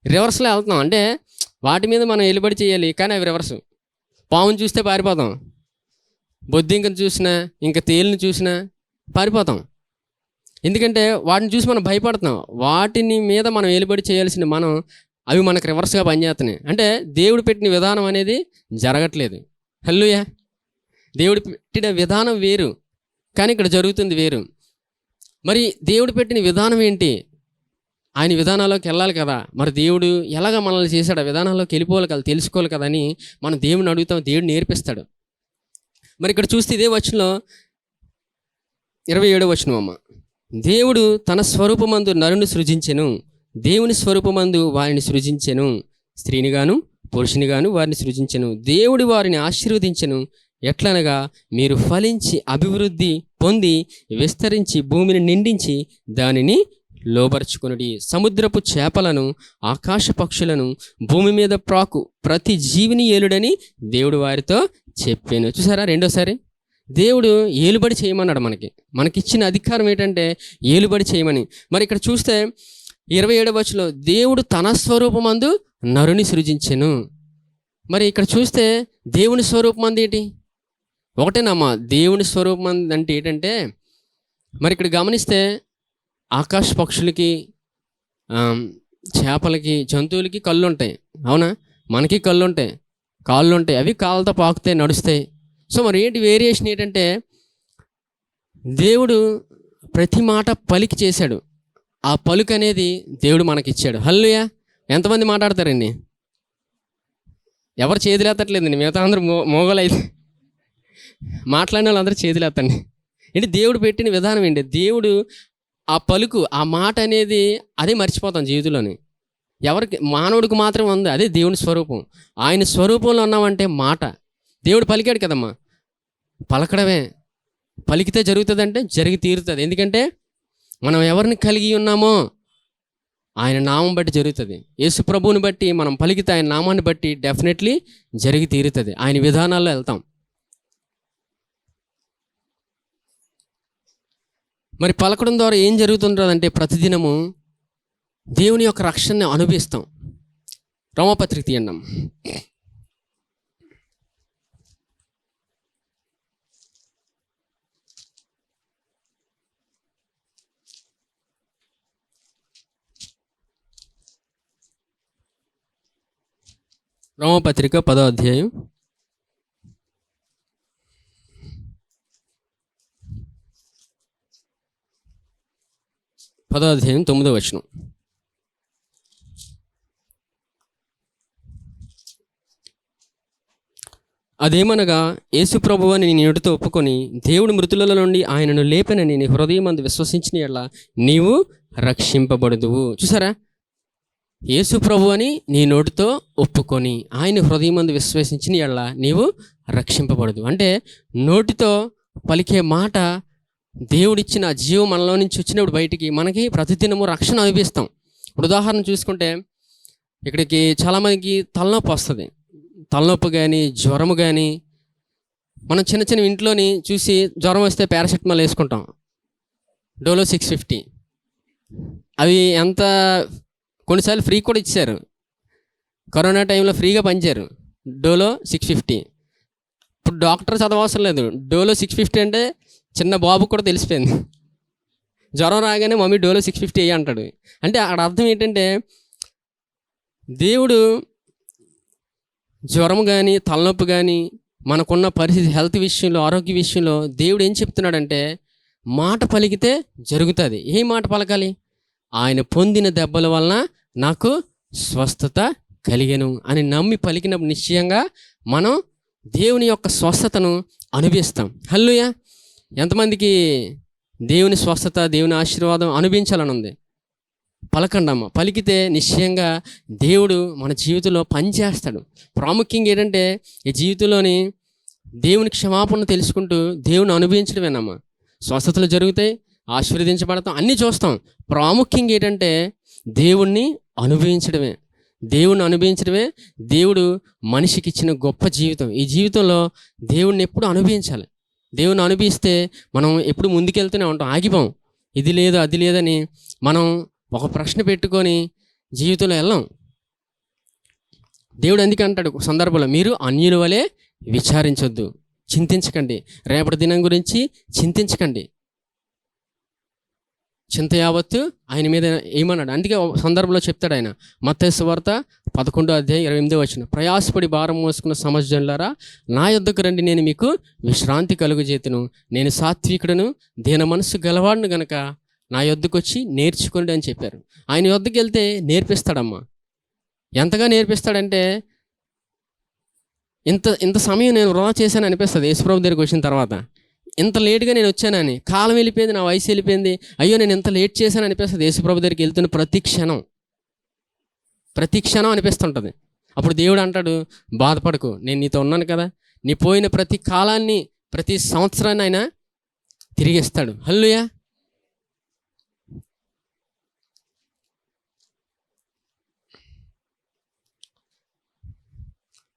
రివర్స్లో వెళ్తున్నాం. అంటే వాటి మీద మనం ఏలుబడి చేయాలి, కానీ అవి రివర్స్. పావును చూస్తే పారిపోతాం, బొద్దింకను చూసినా, ఇంకా తేలిని చూసినా పారిపోతాం. ఎందుకంటే వాటిని చూసి మనం భయపడుతున్నాం. వాటిని మీద మనం ఏలుబడి చేయాల్సిన మనం అవి మనకు రివర్స్గా పనిచేస్తున్నాయి. అంటే దేవుడు పెట్టిన విధానం అనేది జరగట్లేదు. హల్లెలూయా. దేవుడు పెట్టిన విధానం వేరు, కానీ ఇక్కడ జరుగుతుంది వేరు. మరి దేవుడు పెట్టిన విధానం ఏంటి? ఆయన విధానాల్లోకి వెళ్ళాలి కదా. మరి దేవుడు ఎలాగ మనల్ని చేశాడు, ఆ విధానాల్లోకి వెళ్ళిపోవాలి కదా, తెలుసుకోవాలి కదా అని మనం దేవుడిని అడుగుతాం, దేవుడు నేర్పిస్తాడు. మరి ఇక్కడ చూస్తే ఇదే వచనంలో 27వ వచనం అమ్మ, దేవుడు తన స్వరూపమందు నరుని సృజించెను, దేవుని స్వరూపమందు వారిని సృజించెను, స్త్రీనిగాను పురుషునిగాను వారిని సృజించెను. దేవుడు వారిని ఆశీర్వదించెను, ఎట్లనగా మీరు ఫలించి అభివృద్ధి పొంది విస్తరించి భూమిని నిండించి దానిని లోబరుచుకొనుడి. సముద్రపు చేపలను ఆకాశ పక్షులను భూమి మీద ప్రాకు ప్రతి జీవిని ఏలుడని దేవుడు వారితో చెప్పాను. చూసారా, రెండోసారి దేవుడు ఏలుబడి చేయమన్నాడు. మనకిచ్చిన అధికారం ఏంటంటే ఏలుబడి చేయమని. మరి ఇక్కడ చూస్తే 27వ వచనంలో దేవుడు తన స్వరూపమందు నరుని సృజించెను. మరి ఇక్కడ చూస్తే దేవుని స్వరూపమందు ఏంటి? ఒకటేనమ్మా, దేవుని స్వరూపమందు అంటే ఏంటంటే, మరి ఇక్కడ గమనిస్తే ఆకాశ పక్షులకి, చేపలకి, జంతువులకి కళ్ళు ఉంటాయి, అవునా? మనకి కళ్ళు ఉంటాయి, కాళ్ళు ఉంటాయి, అవి కాళ్ళతో పాకుతాయి, నడుస్తాయి. సో మరి ఏంటి వేరియేషన్ ఏంటంటే, దేవుడు ప్రతి మాట పలికి చేశాడు. ఆ పలుకు అనేది దేవుడు మనకిచ్చాడు. హల్లెలూయా. ఎంతమంది మాట్లాడతారండి? ఎవరు చేతులు ఎత్తట్లేదండి, మిగతా అందరూ మోగలైతే మాట్లాడిన వాళ్ళందరూ చేతులు ఎత్తండి. ఏంటి దేవుడు పెట్టిన విధానం ఏంటి? దేవుడు ఆ పలుకు, ఆ మాట అనేది అదే మర్చిపోతాం జీవితంలోని. ఎవరికి? మానవుడికి మాత్రం ఉంది, అదే దేవుని స్వరూపం. ఆయన స్వరూపంలో ఉన్నామంటే మాట. దేవుడు పలికాడు కదమ్మా, పలకడమే. పలికితే జరుగుతుందంటే జరిగి తీరుతుంది. ఎందుకంటే మనం ఎవరిని కలిగి ఉన్నామో ఆయన నామం బట్టి జరుగుతుంది. యేసు ప్రభువుని బట్టి మనం పలికితే, ఆయన నామాన్ని బట్టి డెఫినెట్లీ జరిగి తీరుతుంది. ఆయన విధానాల్లో వెళ్తాం. మరి పలకడం ద్వారా ఏం జరుగుతుంటుందంటే ప్రతిదినము దేవుని యొక్క రక్షణని అనుభవిస్తాం. రోమపత్రిక తీయండి. రోమపత్రిక 10వ అధ్యాయం 9వ వచనం. అదేమనగా, యేసు ప్రభువుని నీ నోటితో ఒప్పుకొని దేవుడు మృతులలో నుండి ఆయనను లేపనని నీ హృదయమందు విశ్వసించిన యెడల నీవు రక్షింపబడుదువు. చూసారా, యేసు ప్రభువుని నీ నోటితో ఒప్పుకొని ఆయన హృదయమందు విశ్వసించిన యెడల నీవు రక్షింపబడదు. అంటే నోటితో పలికే మాట దేవుడిచ్చిన జీవం మనలో నుంచి వచ్చినప్పుడు బయటికి మనకి ప్రతిదినము రక్షణ అనుభవిస్తాం. ఇప్పుడు ఉదాహరణ చూసుకుంటే, ఇక్కడికి చాలామందికి తలనొప్పి వస్తుంది. తలనొప్పి కానీ జ్వరము కానీ, మనం చిన్న చిన్న ఇంట్లోని చూసి జ్వరం వస్తే పారాసెటమాల్ వేసుకుంటాం, డోలో 650. అవి ఎంత కొన్నిసార్లు ఫ్రీ కూడా ఇచ్చారు. కరోనా టైంలో ఫ్రీగా పంచారు డోలో 650. ఇప్పుడు డాక్టర్ చదవవసరం లేదు, డోలో 650 అంటే చిన్న బాబు కూడా తెలిసిపోయింది. జ్వరం రాగానే మమ్మీ డోలో 650 అయ్యి అంటాడు. అంటే అక్కడ అర్థం ఏంటంటే, దేవుడు జ్వరం కానీ తలనొప్పి కానీ మనకున్న పరిస్థితి, హెల్త్ విషయంలో, ఆరోగ్య విషయంలో దేవుడు ఏం చెప్తున్నాడంటే, మాట పలికితే జరుగుతుంది. ఏ మాట పలకాలి? ఆయన పొందిన దెబ్బల వలన నాకు స్వస్థత కలిగెను అని నమ్మి పలికినప్పుడు నిశ్చయంగా మనం దేవుని యొక్క స్వస్థతను అనుభవిస్తాం. హల్లెలూయా. ఎంతమందికి దేవుని స్వస్థత, దేవుని ఆశీర్వాదం అనుభవించాలని ఉంది? పలకండమ్మ. పలికితే నిశ్చయంగా దేవుడు మన జీవితంలో పనిచేస్తాడు. ప్రాముఖ్యంగా ఏంటంటే, ఈ జీవితంలోని దేవుని క్షమాపణ తెలుసుకుంటూ దేవుని అనుభవించడమేనమ్మా. స్వస్థతలు జరుగుతాయి, ఆశీర్వదించబడతాం, అన్నీ చూస్తాం. ప్రాముఖ్యంగా ఏంటంటే దేవుణ్ణి అనుభవించడమే. దేవుణ్ణి అనుభవించడమే దేవుడు మనిషికి ఇచ్చిన గొప్ప జీవితం. ఈ జీవితంలో దేవుణ్ణి ఎప్పుడు అనుభవించాలి. దేవుణ్ణి అనుభవిస్తే మనం ఎప్పుడు ముందుకెళ్తూనే ఉంటాం, ఆగిపోం. ఇది లేదు అది లేదని మనం ఒక ప్రశ్న పెట్టుకొని జీవితంలో వెళ్ళాం. దేవుడు అందుకే అంటాడు సందర్భంలో, మీరు అన్యుల వలె విచారించొద్దు, చింతించకండి, రేపటి దినం గురించి చింతించకండి. చింత యావత్తు ఆయన మీద ఏమన్నాడు. అందుకే సందర్భంలో చెప్తాడు ఆయన, మత్తయి సువార్త 11:28 ప్రయాసపడి భారం మోసుకున్న సమస్యలారా నా యొద్దకు రండి, నేను మీకు విశ్రాంతి కలుగజేతును. నేను సాత్వికుడును దీన మనస్సు గలవాడును గనక నా యొద్దకు వచ్చి నేర్చుకోండి అని చెప్పారు. ఆయన యొద్దకు వెళ్తే నేర్పిస్తాడమ్మా. ఎంతగా నేర్పిస్తాడంటే ఇంత సమయం నేను వృధా చేశాను అనిపిస్తుంది యేసుప్రభు దగ్గరికి వచ్చిన తర్వాత. ఇంత లేట్గా నేను వచ్చానని, కాలం వెళ్ళిపోయింది, నా వయసు వెళ్ళిపోయింది, అయ్యో నేను ఇంత లేట్ చేశాను అనిపిస్తుంది యేసుప్రభు దగ్గరికి వెళ్తున్న ప్రతి క్షణం అనిపిస్తుంటుంది. అప్పుడు దేవుడు అంటాడు, బాధపడకు, నేను నీతో ఉన్నాను కదా, నీ పోయిన ప్రతి కాలాన్ని, ప్రతి సంవత్సరాన్ని ఆయన తిరిగిస్తాడు. హల్లెలూయా.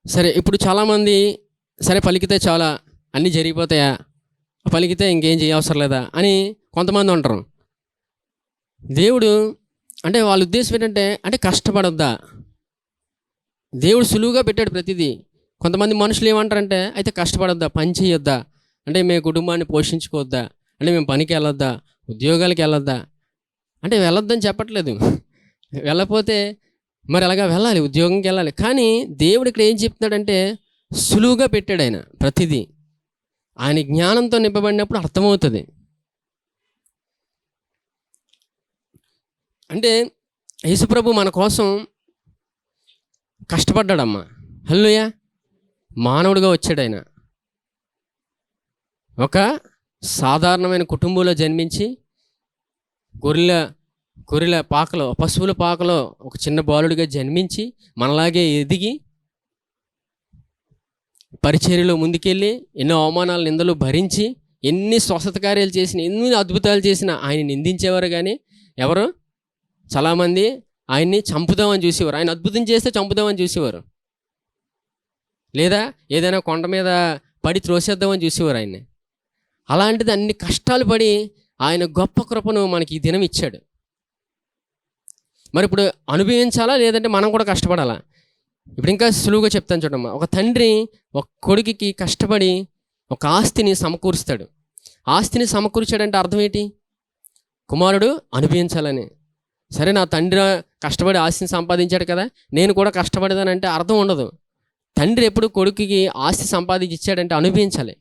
సరే, ఇప్పుడు చాలామంది సరే పలికితే చాలా అన్నీ జరిగిపోతాయా, పలికితే ఇంకేం చేయవసరం లేదా అని కొంతమంది ఉంటారు. దేవుడు అంటే వాళ్ళ ఉద్దేశం ఏంటంటే కష్టపడొద్దా, దేవుడు సులువుగా పెట్టాడు ప్రతిదీ. కొంతమంది మనుషులు ఏమంటారంటే అయితే కష్టపడొద్దా, పని చేయొద్దా, అంటే మేము కుటుంబాన్ని పోషించుకోవద్దా, అంటే మేము పనికి వెళ్ళొద్దా, ఉద్యోగాలకి వెళ్ళొద్దా, అంటే వెళ్ళొద్దని చెప్పట్లేదు, వెళ్ళకపోతే మరి అలాగా వెళ్ళాలి, ఉద్యోగంకి వెళ్ళాలి. కానీ దేవుడు ఇక్కడ ఏం చెప్తున్నాడంటే సులువుగా పెట్టాడు ఆయన ప్రతిదీ. ఆయన జ్ఞానంతో నింపబడినప్పుడు అర్థమవుతుంది. అంటే యేసుప్రభు మన కోసం కష్టపడ్డాడమ్మా. హల్లెలూయా. మానవుడిగా వచ్చాడు ఆయన. ఒక సాధారణమైన కుటుంబంలో జన్మించి గొర్రెల పాకలో, పశువుల పాకలో ఒక చిన్న బాలుడిగా జన్మించి మనలాగే ఎదిగి పరిచర్యలో ముందుకెళ్ళి ఎన్నో అవమానాలు, నిందలు భరించి ఎన్ని స్వస్థత కార్యాలు చేసిన, ఎన్ని అద్భుతాలు చేసిన ఆయన నిందించేవారు. కానీ ఎవరు, చాలామంది ఆయన్ని చంపుదామని చూసేవారు. ఆయన అద్భుతం చేస్తే చంపుదామని చూసేవారు, లేదా ఏదైనా కొండ మీద పడి త్రోసేద్దామని చూసేవారు ఆయన్ని. అలాంటిది అన్ని కష్టాలు పడి ఆయన గొప్ప కృపను మనకి ఈ దినం ఇచ్చాడు. మరి ఇప్పుడు అనుభవించాలా, లేదంటే మనం కూడా కష్టపడాలా? ఇప్పుడు ఇంకా సులువుగా చెప్తాను చూడమ్మా. ఒక తండ్రి ఒక కొడుకుకి కష్టపడి ఒక ఆస్తిని సమకూరుస్తాడు. ఆస్తిని సమకూర్చాడంటే అర్థం ఏంటి? కుమారుడు అనుభవించాలని. సరే, నా తండ్రి కష్టపడి ఆస్తిని సంపాదించాడు కదా, నేను కూడా కష్టపడదానంటే అర్థం ఉండదు. తండ్రి ఎప్పుడు కొడుకుకి ఆస్తి సంపాదించి ఇచ్చాడంటే అనుభవించాలి.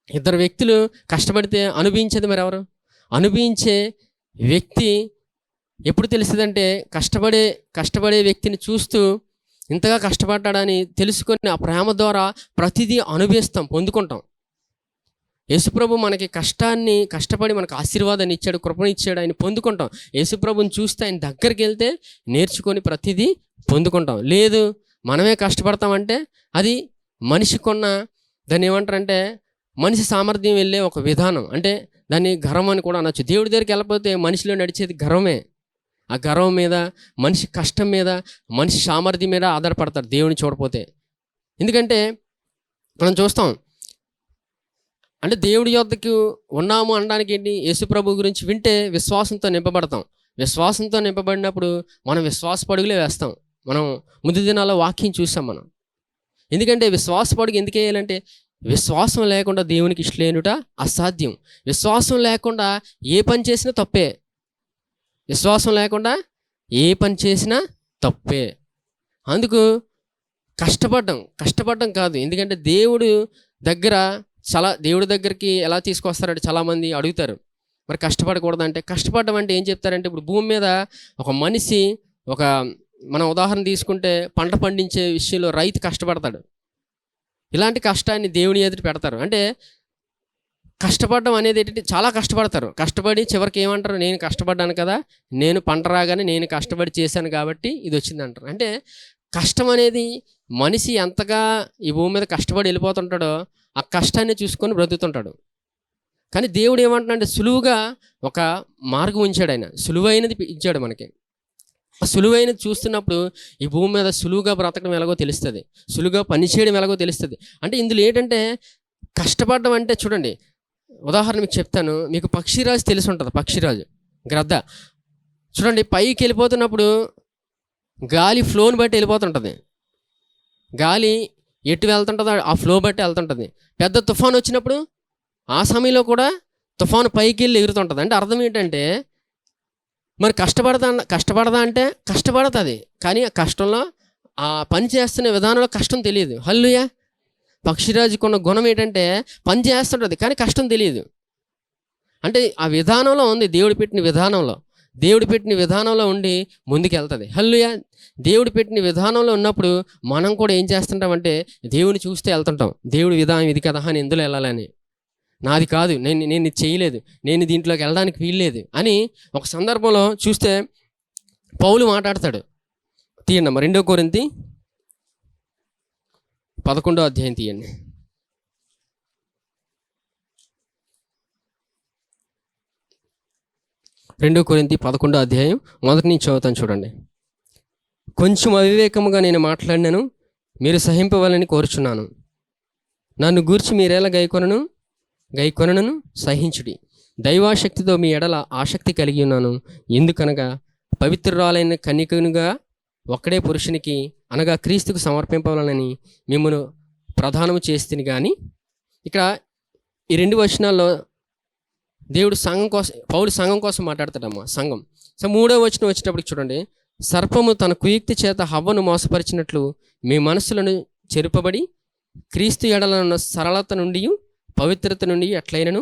ఇద్దరు వ్యక్తులు కష్టపడితే అనుభవించేది మరి ఎవరు? అనుభవించే వ్యక్తి ఎప్పుడు తెలుస్తుందంటే కష్టపడే వ్యక్తిని చూస్తూ ఇంతగా కష్టపడ్డాడని తెలుసుకొని ఆ ప్రేమ ద్వారా ప్రతిదీ అనుభవిస్తాం, పొందుకుంటాం. యేసుప్రభు మనకి కష్టపడి మనకు ఆశీర్వాదాన్ని ఇచ్చాడు, కృపను ఇచ్చాడు, ఆయన పొందుకుంటాం. యేసుప్రభుని చూస్తే ఆయన దగ్గరికి వెళ్తే నేర్చుకొని ప్రతిదీ పొందుకుంటాం. లేదు మనమే కష్టపడతామంటే అది మనిషికున్న, దాన్ని ఏమంటారంటే మనిషి సామర్థ్యం వెళ్ళే ఒక విధానం, అంటే దాన్ని గర్వం అని కూడా అనొచ్చు. దేవుడి దగ్గరికి వెళ్ళకపోతే మనిషిలో నడిచేది గర్వమే. ఆ గర్వం మీద, మనిషి కష్టం మీద, మనిషి సామర్థ్యం మీద ఆధారపడతారు దేవుని చూడపోతే. ఎందుకంటే మనం చూస్తాం, అంటే దేవుడి యొద్దకు ఉన్నాము అనడానికి ఏంటి? యేసుప్రభు గురించి వింటే విశ్వాసంతో నింపబడతాం. విశ్వాసంతో నింపబడినప్పుడు మనం విశ్వాస పరుగులే వేస్తాం. మనం ముందు దినాల్లో వాక్యం చూసాం మనం. ఎందుకంటే విశ్వాస పడుగు ఎందుకు వేయాలంటే విశ్వాసం లేకుండా దేవునికి ఇష్టలేనుట అసాధ్యం. విశ్వాసం లేకుండా ఏ పని చేసినా తప్పే. విశ్వాసం లేకుండా ఏ పని చేసినా తప్పే. అందుకు కష్టపడ్డం కాదు. ఎందుకంటే దేవుడి దగ్గరికి ఎలా తీసుకొస్తారంటే చాలామంది అడుగుతారు, మరి కష్టపడకూడదు అంటే. కష్టపడడం అంటే ఏం చెప్తారంటే, ఇప్పుడు భూమి మీద ఒక మనిషి, మనం ఉదాహరణ తీసుకుంటే పంట పండించే విషయంలో రైతు కష్టపడతాడు. ఇలాంటి కష్టాన్ని దేవుని ఎదుట పెడతారు. అంటే కష్టపడడం అనేది ఏంటంటే చాలా కష్టపడతారు. కష్టపడి చివరికి ఏమంటారు? నేను కష్టపడ్డాను కదా, నేను పంట రాగానే నేను కష్టపడి చేశాను కాబట్టి ఇది వచ్చింది అంటారు. అంటే కష్టం అనేది మనిషి ఎంతగా ఈ భూమి మీద కష్టపడి వెళ్ళిపోతుంటాడో ఆ కష్టాన్ని చూసుకొని బ్రతుకుతుంటాడు. కానీ దేవుడు ఏమంటున్నాడంటే సులువుగా ఒక మార్గం ఉంచాడు. ఆయన సులువైనది ఇచ్చాడు మనకి. ఆ సులువైనది చూస్తున్నప్పుడు ఈ భూమి మీద సులువుగా బ్రతకడం ఎలాగో తెలుస్తుంది, సులువుగా పనిచేయడం ఎలాగో తెలుస్తుంది. అంటే ఇందులో ఏంటంటే కష్టపడడం అంటే చూడండి, ఉదాహరణ మీకు చెప్తాను. మీకు పక్షిరాజు తెలిసి ఉంటుంది. పక్షిరాజు గ్రద్ద చూడండి, పైకి వెళ్ళిపోతున్నప్పుడు గాలి ఫ్లోని బట్టి వెళ్ళిపోతుంటుంది. గాలి ఎటు వెళ్తుంటుందో ఆ ఫ్లో బట్టి వెళ్తుంటుంది. పెద్ద తుఫాను వచ్చినప్పుడు ఆ సమయంలో కూడా తుఫాను పైకి వెళ్ళి ఎగురుతుంటుంది. అంటే అర్థం ఏంటంటే మరి కష్టపడదా అంటే కష్టపడుతుంది, కానీ ఆ కష్టంలో ఆ పని చేస్తున్న విధానంలో కష్టం తెలియదు. హల్లెలూయా. పక్షిరాజుకు ఉన్న గుణం ఏంటంటే పని చేస్తుంటుంది కానీ కష్టం తెలియదు. అంటే ఆ విధానంలో ఉంది, దేవుడు పెట్టిన విధానంలో ఉండి ముందుకు వెళ్తుంది. హల్లెలూయా. దేవుడు పెట్టిన విధానంలో ఉన్నప్పుడు మనం కూడా ఏం చేస్తుంటామంటే దేవుని చూస్తే వెళ్తుంటాం. దేవుడి విధానం ఇది కదా అని ఎందులో వెళ్ళాలని, నాది కాదు, నేను ఇది చేయలేదు, నేను దీంట్లోకి వెళ్ళడానికి వీల్లేదు అని ఒక సందర్భంలో చూస్తే పౌలు మాట్లాడతాడు. తీయండి అమ్మ 2 కొరింథీ 11వ అధ్యాయం తీయండి. 2 కొరింథీ 11వ అధ్యాయం మొదటి నుంచి చదువుతాను చూడండి. కొంచెం అవివేకముగా నేను మాట్లాడినాను, మీరు సహింపవాలని కోరుచున్నాను. నన్ను గూర్చి మీరేలా గైకొనను సహించుడి. దైవాశక్తితో మీ ఎడల ఆసక్తి కలిగి ఉన్నాను. ఎందుకనగా పవిత్రురాలైన కన్యకనుగా ఒక్కడే పురుషునికి అనగా క్రీస్తుకు సమర్పింపవాలని మిమ్మల్ని ప్రధానము చేస్తుంది. కానీ ఇక్కడ ఈ 2 వచనాల్లో దేవుడు సంఘం కోసం, పౌలు సంఘం కోసం మాట్లాడతాడమ్మా. సంఘం. సో 3వ వచనం వచ్చేటప్పటికి చూడండి. సర్పము తన కుయుక్తి చేత హవ్వను మోసపరిచినట్లు మీ మనస్సులను చెరుపబడి క్రీస్తు ఎడలనున్న సరళత నుండి పవిత్రత నుండి ఎట్లయినను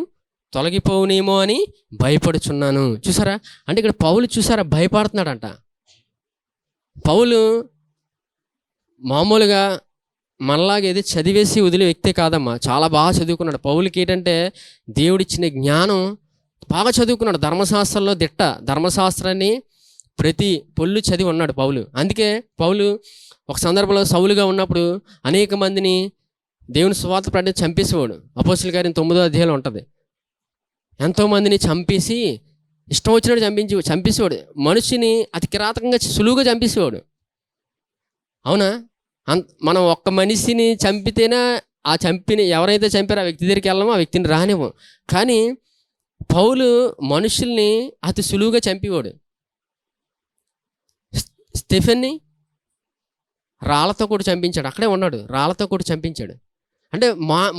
తొలగిపోవునేమో అని భయపడుచున్నాను. చూసారా, అంటే ఇక్కడ పౌలు చూసారా భయపడుతున్నాడంట. పౌలు మామూలుగా మనలాగా ఏది చదివేసి వదిలే వ్యక్తే కాదమ్మా, చాలా బాగా చదువుకున్నాడు. పౌలుకి ఏంటంటే దేవుడిచ్చిన జ్ఞానం, బాగా చదువుకున్నాడు. ధర్మశాస్త్రంలో దిట్ట, ధర్మశాస్త్రాన్ని ప్రతి పొల్లు చదివి ఉన్నాడు పౌలు. అందుకే పౌలు ఒక సందర్భంలో సౌలుగా ఉన్నప్పుడు అనేక మందిని దేవుని సువార్త ప్రకటించి చంపేసేవాడు. అపోస్తలుల కార్యం 9వ అధ్యాయంలో ఉంటుంది. ఎంతోమందిని చంపేసి ఇష్టం వచ్చినట్టు చంపేసేవాడు. మనిషిని అతి కిరాతకంగా సులువుగా చంపేసేవాడు. అవునా? మనం ఒక్క మనిషిని చంపితేనే ఆ ఎవరైతే చంపారో ఆ వ్యక్తి దగ్గరికి వెళ్ళమో, ఆ వ్యక్తిని రానివ్వం. కానీ పౌలు మనుషుల్ని అతి సులువుగా చంపేవాడు. స్టెఫెన్ని రాళ్లతో కూడా చంపించాడు. అక్కడే ఉన్నాడు, రాళ్లతో కూడా చంపించాడు. అంటే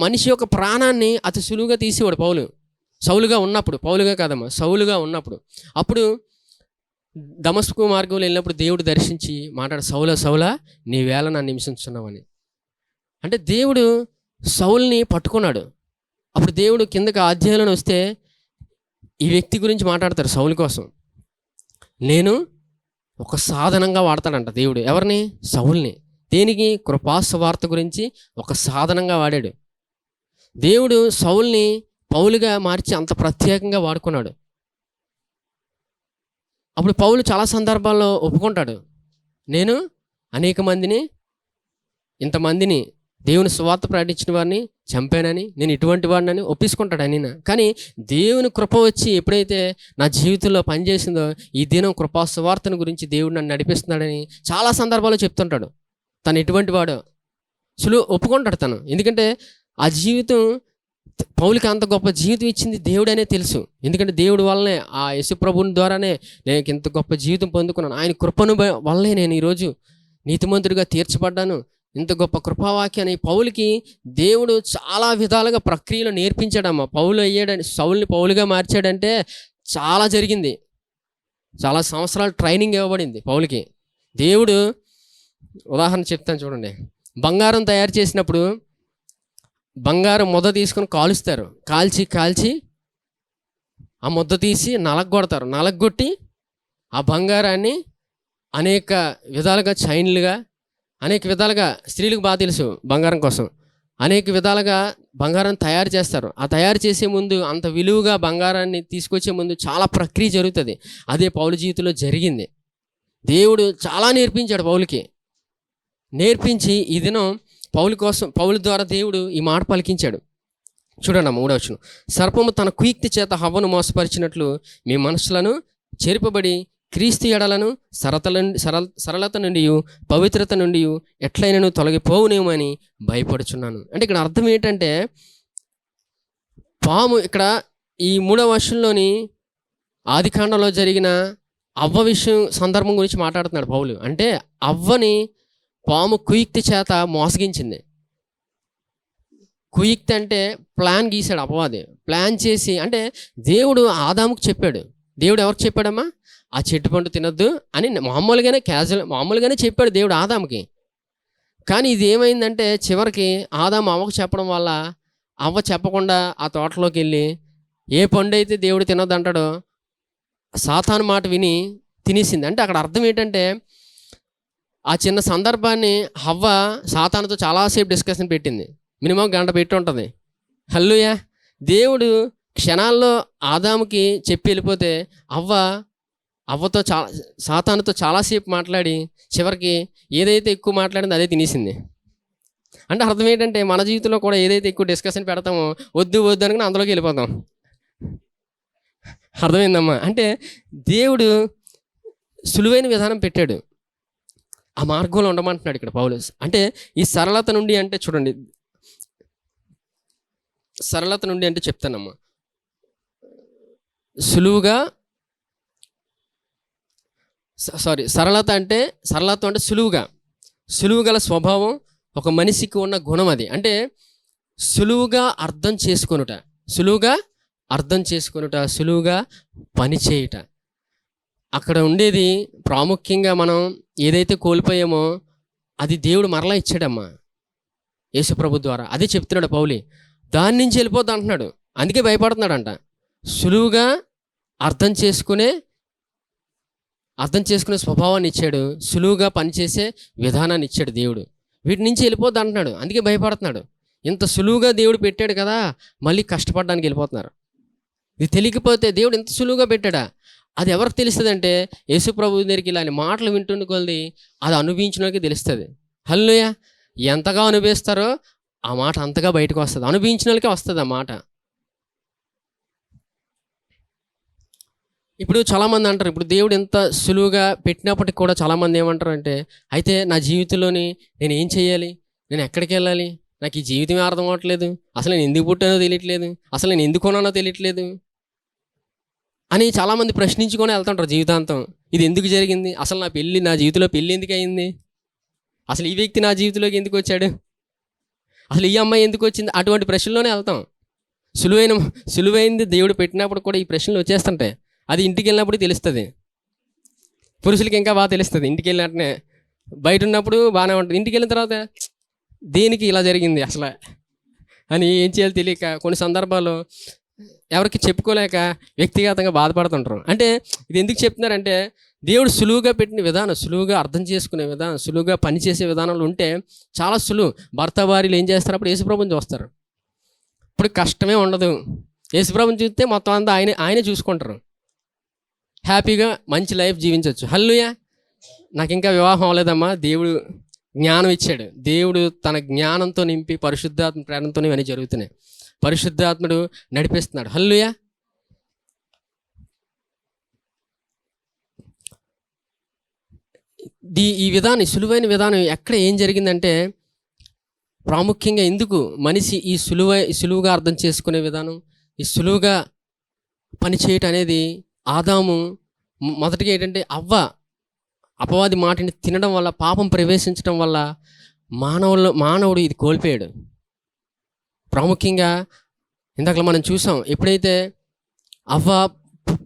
మనిషి యొక్క ప్రాణాన్ని అతి సులువుగా తీసేవాడు పౌలు. సౌలుగా ఉన్నప్పుడు, పౌలుగా కాదమ్మా, సౌలుగా ఉన్నప్పుడు. అప్పుడు దమస్కు మార్గంలో వెళ్ళినప్పుడు దేవుడు దర్శించి మాట్లాడు, సౌలా నీ వేళ నన్ను హింసించున్నావని. అంటే దేవుడు సౌల్ని పట్టుకున్నాడు. అప్పుడు దేవుడు కిందకి అధ్యాయంలో వస్తే ఈ వ్యక్తి గురించి మాట్లాడతారు సౌలు కోసం. నేను ఒక సాధనంగా వాడతాడంట దేవుడు. ఎవరిని? సౌల్ని. దేనికి? కృపాసువార్త గురించి ఒక సాధనంగా వాడాడు దేవుడు. సౌల్ని పౌలుగా మార్చి అంత ప్రత్యేకంగా వాడుకున్నాడు. అప్పుడు పౌలు చాలా సందర్భాల్లో ఒప్పుకుంటాడు, నేను అనేక మందిని, ఇంతమందిని దేవుని సువార్త ప్రకటించిన వారిని చంపానని, నేను ఇటువంటి వాడినని ఒప్పించుకుంటాడు ఆయన. కానీ దేవుని కృప వచ్చి ఎప్పుడైతే నా జీవితంలో పనిచేసిందో, ఈ దినం కృపా సువార్తను గురించి దేవుడు నన్ను నడిపిస్తున్నాడని చాలా సందర్భాల్లో చెప్తుంటాడు. తను ఎటువంటి వాడో ఒప్పుకుంటాడు తను. ఎందుకంటే ఆ జీవితం పౌలుకి అంత గొప్ప జీవితం ఇచ్చింది దేవుడు అనే తెలుసు. ఎందుకంటే దేవుడి వల్లనే, ఆ యేసు ప్రభుని ద్వారానే నేను ఇంత గొప్ప జీవితం పొందుకున్నాను. ఆయన కృపను వల్లనే నేను ఈరోజు నీతిమంతుడిగా తీర్చబడ్డాను. ఇంత గొప్ప కృపావాక్యాన్ని పౌలుకి దేవుడు చాలా విధాలుగా ప్రక్రియలో నేర్పించాడమ్మా. సౌల్ని పౌలుగా మార్చాడంటే చాలా జరిగింది. చాలా సంవత్సరాలు ట్రైనింగ్ ఇవ్వబడింది పౌలుకి. దేవుడు ఉదాహరణ చెప్తాను చూడండి. బంగారం తయారు చేసినప్పుడు బంగారం ముద్ద తీసుకొని కాలుస్తారు. కాల్చి ఆ ముద్ద తీసి నలగొడతారు. నలగొట్టి ఆ బంగారాన్ని అనేక విధాలుగా చైన్లుగా, అనేక విధాలుగా, స్త్రీలకు బాగా తెలుసు బంగారం కోసం, అనేక విధాలుగా బంగారం తయారు చేస్తారు. ఆ తయారు చేసే ముందు, అంత విలువగా బంగారాన్ని తీసుకొచ్చే ముందు చాలా ప్రక్రియ జరుగుతుంది. అదే పౌలు జీవితంలో జరిగింది. దేవుడు చాలా నేర్పించాడు పౌలుకి. నేర్పించి ఈ దినం పౌలు ద్వారా దేవుడు ఈ మాట పలికించాడు. చూడండి 3వ వచనం. సర్పము తన కుయుక్తి చేత హవ్వను మోసపరిచినట్లు మీ మనసులను చెరిపబడి క్రీస్తు ఎడలను సరళత నుండి పవిత్రత నుండి ఎట్లయినను తొలగిపోవునేమో అని భయపడుచున్నాను. అంటే ఇక్కడ అర్థం ఏంటంటే, పాము ఇక్కడ ఈ 3వ వచనంలోని ఆదికాండంలో జరిగిన అవ్వ విషయం సందర్భం గురించి మాట్లాడుతున్నాడు పౌలు. అంటే అవ్వని పాము కుయుక్తి చేత మోసగించింది. కుయుక్తి అంటే ప్లాన్ గీశాడు అపవాది. ప్లాన్ చేసి, అంటే దేవుడు ఆదాముకు చెప్పాడు, దేవుడు ఎవరికి చెప్పాడమ్మా? ఆ చెట్టు పండు తినొద్దు అని మామూలుగానే చెప్పాడు దేవుడు ఆదాముకి. కానీ ఇది ఏమైందంటే చివరికి ఆదాము అవ్వకు చెప్పడం వల్ల అవ్వ చెప్పకుండా ఆ తోటలోకి వెళ్ళి ఏ పండు అయితే దేవుడు తినొద్దు అంటాడో సాతాను మాట విని తినేసింది. అంటే అక్కడ అర్థం ఏంటంటే ఆ చిన్న సందర్భాన్ని హవ్వ సాతానుతో చాలాసేపు డిస్కషన్ పెట్టింది. మినిమం గంట పెట్టి ఉంటుంది. హల్లెలూయా. దేవుడు క్షణాల్లో ఆదాముకి చెప్పి వెళ్ళిపోతే అవ్వతో సాతానుతో చాలాసేపు మాట్లాడి చివరికి ఏదైతే ఎక్కువ మాట్లాడిందో అదే తినేసింది. అంటే అర్థం ఏంటంటే మన జీవితంలో కూడా ఏదైతే ఎక్కువ డిస్కషన్ పెడతామో వద్దు అనుకుని అందులోకి వెళ్ళిపోతాం. అర్థమైందమ్మా? అంటే దేవుడు సులువైన విధానం పెట్టాడు, ఆ మార్గంలో ఉండమంటున్నాడు ఇక్కడ పౌలు. అంటే ఈ సరళత నుండి అంటే చూడండి, సరళత నుండి అంటే చెప్తానమ్మా, సరళత అంటే సులువు గల స్వభావం ఒక మనిషికి ఉన్న గుణం అది. అంటే సులువుగా అర్థం చేసుకొనుట, సులువుగా పని చేయుట. అక్కడ ఉండేది ప్రాముఖ్యంగా మనం ఏదైతే కోల్పోయామో అది దేవుడు మరలా ఇచ్చాడమ్మా యేసుప్రభు ద్వారా. అదే చెప్తున్నాడు పౌలు, దాని నుంచి వెళ్ళిపోద్ది అంటున్నాడు. అందుకే భయపడుతున్నాడంట. సులువుగా అర్థం చేసుకునే స్వభావాన్ని ఇచ్చాడు, సులువుగా పనిచేసే విధానాన్ని ఇచ్చాడు దేవుడు. వీటి నుంచి వెళ్ళిపోద్ది అంటున్నాడు, అందుకే భయపడుతున్నాడు. ఇంత సులువుగా దేవుడు పెట్టాడు కదా, మళ్ళీ కష్టపడడానికి వెళ్ళిపోతున్నారు. ఇది తెలియకపోతే దేవుడు ఇంత సులువుగా పెట్టాడా, అది ఎవరికి తెలుస్తుంది అంటే యేసుప్రభు దగ్గరికి ఇలాంటి మాటలు వింటుండే కొలది అది అనుభవించడానికి తెలుస్తుంది. హల్లెలూయా. ఎంతగా అనుభవిస్తారో ఆ మాట అంతగా బయటకు వస్తుంది, అనుభవించిన వాళ్ళకే వస్తుంది ఆ మాట. ఇప్పుడు చాలామంది అంటారు, ఇప్పుడు దేవుడు ఎంత సులువుగా పెట్టినప్పటికి కూడా చాలామంది ఏమంటారు అంటే, అయితే నా జీవితంలోని నేను ఏం చేయాలి, నేను ఎక్కడికి వెళ్ళాలి, నాకు ఈ జీవితమే అర్థం అవ్వట్లేదు, అసలు నేను ఎందుకు పుట్టానో తెలియట్లేదు, అసలు నేను ఎందుకు కొన్నానో తెలియట్లేదు అని చాలామంది ప్రశ్నించుకొని వెళ్తుంటారు జీవితాంతం. ఇది ఎందుకు జరిగింది, అసలు నా జీవితంలో పెళ్ళి ఎందుకు అయింది, అసలు ఈ వ్యక్తి నా జీవితంలోకి ఎందుకు వచ్చాడు, అసలు ఈ అమ్మాయి ఎందుకు వచ్చింది, అటువంటి ప్రశ్నలోనే వెళ్తాం. సులువైంది దేవుడు పెట్టినప్పుడు కూడా ఈ ప్రశ్నలు వచ్చేస్తుంటాయి. అది ఇంటికి వెళ్ళినప్పుడు తెలుస్తుంది. పురుషులకి ఇంకా బాగా తెలుస్తుంది. ఇంటికి వెళ్ళినట్టునే, బయట ఉన్నప్పుడు బాగానే ఉంటుంది, ఇంటికి వెళ్ళిన తర్వాత దేనికి ఇలా జరిగింది అసలు అని ఏం చేయాలో తెలియక కొన్ని సందర్భాల్లో ఎవరికి చెప్పుకోలేక వ్యక్తిగతంగా బాధపడుతుంటారు. అంటే ఇది ఎందుకు చెప్తున్నారంటే దేవుడు సులువుగా పెట్టిన విధానం, సులువుగా అర్థం చేసుకునే విధానం, సులువుగా పనిచేసే విధానంలో ఉంటే చాలా సులువు. భర్త భార్యలు ఏం చేస్తారు, అప్పుడు యేసుప్రభుని చూస్తారు. ఇప్పుడు కష్టమే ఉండదు. యేసుప్రభుని చూస్తే మొత్తం అంతా ఆయనే చూసుకుంటారు. హ్యాపీగా మంచి లైఫ్ జీవించవచ్చు. హల్లెలూయా. నాకు ఇంకా వివాహం అవ్వలేదమ్మా, దేవుడు జ్ఞానం ఇచ్చాడు. దేవుడు తన జ్ఞానంతో నింపి పరిశుద్ధాత్మ ప్రేరణతో ఇవన్నీ జరుగుతున్నాయి. పరిశుద్ధాత్ముడు నడిపిస్తున్నాడు. హల్లెలూయా. ఈ విధానం, సులువైన విధానం ఎక్కడ ఏం జరిగిందంటే ప్రాముఖ్యంగా ఎందుకు మనిషి ఈ సులువుగా అర్థం చేసుకునే విధానం, ఈ సులువుగా పని చేయటం అనేది ఆదాము మొదటిగా ఏంటంటే అపవాది మాటని తినడం వల్ల, పాపం ప్రవేశించడం వల్ల మానవుడు ఇది కోల్పోయాడు. ప్రాముఖ్యంగా ఇందాక మనం చూసాం, ఎప్పుడైతే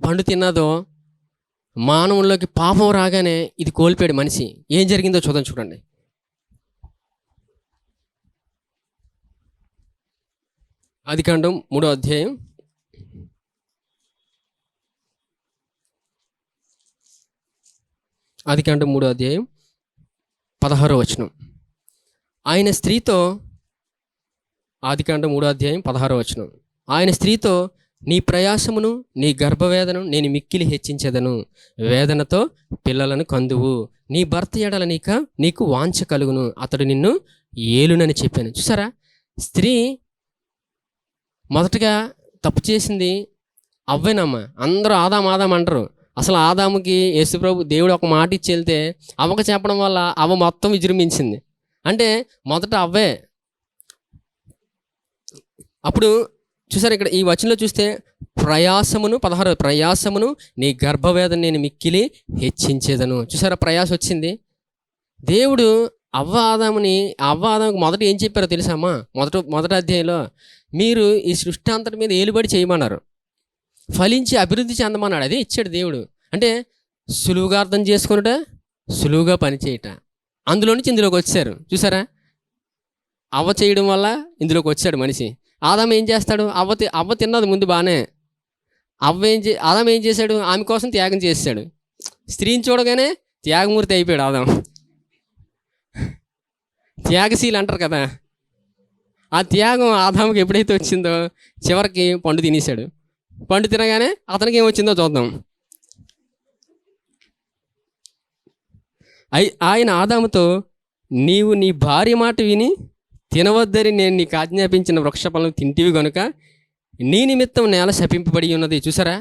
పండు తిన్నదో మానవుల్లోకి పాపం రాగానే ఇది కోల్పోయాడు మనిషి. ఏం జరిగిందో చూడండి. ఆదికాండం 3వ అధ్యాయం 16వ వచనం. ఆయన స్త్రీతో, ఆదికాండం 3వ అధ్యాయం 16వ వచనం, ఆయన స్త్రీతో, నీ ప్రయాసమును నీ గర్భవేదను నేను మిక్కిలి హెచ్చించెదను, వేదనతో పిల్లలను కందువు, నీ భర్త ఎడల నీకు వాంఛ కలుగును, అతడు నిన్ను ఏలునని చెప్పాను. చూసారా, స్త్రీ మొదటగా తప్పు చేసింది అవ్వేనమ్మ. అందరూ ఆదాం అంటారు. అసలు ఆదాముకి యేసుప్రభు దేవుడు ఒక మాట ఇచ్చి వెళ్తే అవ్వకు చెప్పడం వల్ల అవ్వ మొత్తం విజృంభించింది. అంటే మొదట అవ్వే. అప్పుడు చూసారు ఇక్కడ ఈ వచనంలో చూస్తే ప్రయాసమును 16 ప్రయాసమును నీ గర్భవేదన నేను మిక్కిలి హెచ్చించేదను. చూసారా, ప్రయాస వచ్చింది. దేవుడు ఆదాముకి మొదట ఏం చెప్పారో తెలుసామ్మా? మొదటి అధ్యాయంలో మీరు ఈ సృష్టి అంతటి మీద ఏలుబడి చేయమన్నారు. ఫలించి అభివృద్ధి చెందమన్నాడు. అదే ఇచ్చాడు దేవుడు. అంటే సులువుగా అర్థం చేసుకునుట, సులువుగా పని చేయట, అందులో నుంచి ఇందులోకి వచ్చారు. చూసారా, అవ్వ చేయడం వల్ల ఇందులోకి వచ్చాడు మనిషి. ఆదాం ఏం చేస్తాడు? అవ్వ తిన్నది ముందు బాగానే. ఆదాం ఏం చేశాడు? ఆమె కోసం త్యాగం చేశాడు. స్త్రీని చూడగానే త్యాగమూర్తి అయిపోయాడు ఆదాం. త్యాగశీలు అంటారు కదా, ఆ త్యాగం ఆదాముకి ఎప్పుడైతే వచ్చిందో చివరికి పండు తినేశాడు. పండు తినగానే అతనికి ఏమొచ్చిందో చూద్దాం. ఆయన ఆదాముతో, నీవు నీ భార్య మాట విని తినవద్దని నేను నీకు ఆజ్ఞాపించిన వృక్షఫలం తింటివి కనుక నీ నిమిత్తం నేల శపింపబడి ఉన్నది. చూసారా,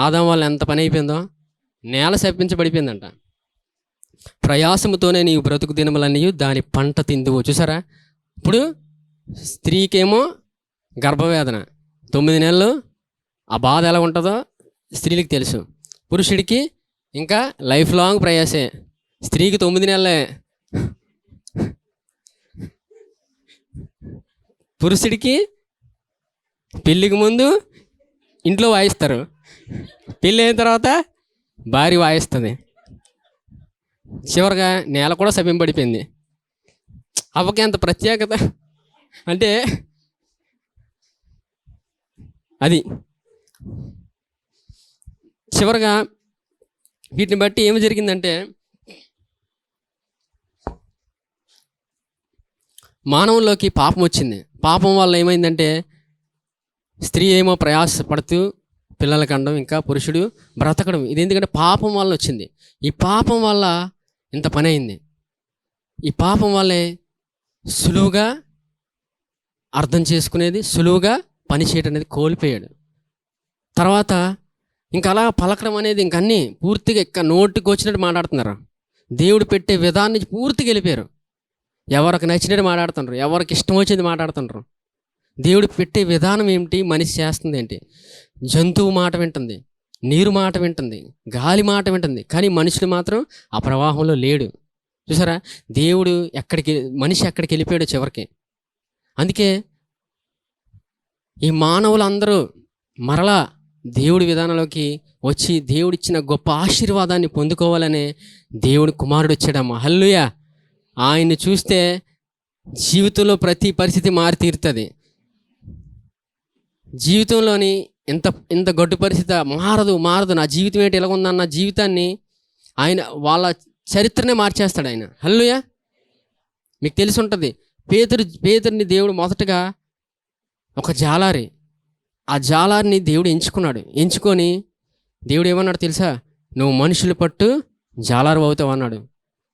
ఆదాం వల్ల ఎంత పని అయిపోయిందో, నేల శపించబడిపోయిందంట. ప్రయాసముతోనే నీవు బ్రతుకు దినములన్నీ దాని పంట తిందువు. చూసారా, ఇప్పుడు స్త్రీకేమో గర్భవేదన 9 నెలలు, ఆ బాధ ఎలా ఉంటుందో స్త్రీలకు తెలుసు. పురుషుడికి ఇంకా లైఫ్ లాంగ్ ప్రయాసే. స్త్రీకి 9 నెలలే, పురుషుడికి పెళ్ళికి ముందు ఇంట్లో వాయిస్తారు, పెళ్ళి అయిన తర్వాత భార్య వాయిస్తుంది. చివరిగా నేల కూడా శపింపబడిపోయింది. అవ్వకి అంత ప్రత్యేకత అంటే అది. చివరిగా వీటిని బట్టి ఏమి జరిగిందంటే, మానవుల్లోకి పాపం వచ్చింది. పాపం వల్ల ఏమైందంటే, స్త్రీ ఏమో ప్రయాసపడుతూ పిల్లల కండం, ఇంకా పురుషుడు బ్రతకడం. ఇది ఎందుకంటే పాపం వల్ల వచ్చింది. ఈ పాపం వల్ల ఇంత పని అయింది. ఈ పాపం వల్లే సులువుగా అర్థం చేసుకునేది, సులువుగా పని చేయడం అనేది కోల్పోయాడు. తర్వాత ఇంకా అలా పలకడం అనేది ఇంకన్నీ పూర్తిగా ఇంకా నోటికి వచ్చినట్టు మాట్లాడుతున్నారు. దేవుడు పెట్టే విధాన్ని పూర్తిగా వెళ్ళిపోయారు. ఎవరికి నచ్చినట్టు మాట్లాడుతున్నారు, ఎవరికి ఇష్టం వచ్చేది మాట్లాడుతున్నారు. దేవుడు పెట్టే విధానం ఏమిటి, మనిషి చేస్తుంది ఏంటి? జంతువు మాట వింటుంది, నీరు మాట వింటుంది, గాలి మాట వింటుంది, కానీ మనుషులు మాత్రం ఆ ప్రవాహంలో లేడు. చూసారా, దేవుడు మనిషి ఎక్కడికి వెళ్ళిపోయాడు చివరికి. అందుకే ఈ మానవులందరూ మరలా దేవుడి విధానంలోకి వచ్చి దేవుడిచ్చిన గొప్ప ఆశీర్వాదాన్ని పొందుకోవాలనే దేవుడి కుమారుడు వచ్చాడమ్మా. హల్లెలూయా. ఆయన్ని చూస్తే జీవితంలో ప్రతి పరిస్థితి మారి తీరుతుంది. జీవితంలోని ఇంత గడ్డు పరిస్థితి మారదు, నా జీవితం ఏంటి ఎలా ఉందన్న జీవితాన్ని వాళ్ళ చరిత్రనే మార్చేస్తాడు ఆయన. హల్లెలూయా. మీకు తెలిసి ఉంటుంది, పేతురుని దేవుడు మొదటగా ఒక జాలారి, ఆ జాలారిని దేవుడు ఎంచుకొని దేవుడు ఏమన్నాడు తెలుసా? నువ్వు మనుషులు పట్టు జాలారు అవుతావు అన్నాడు.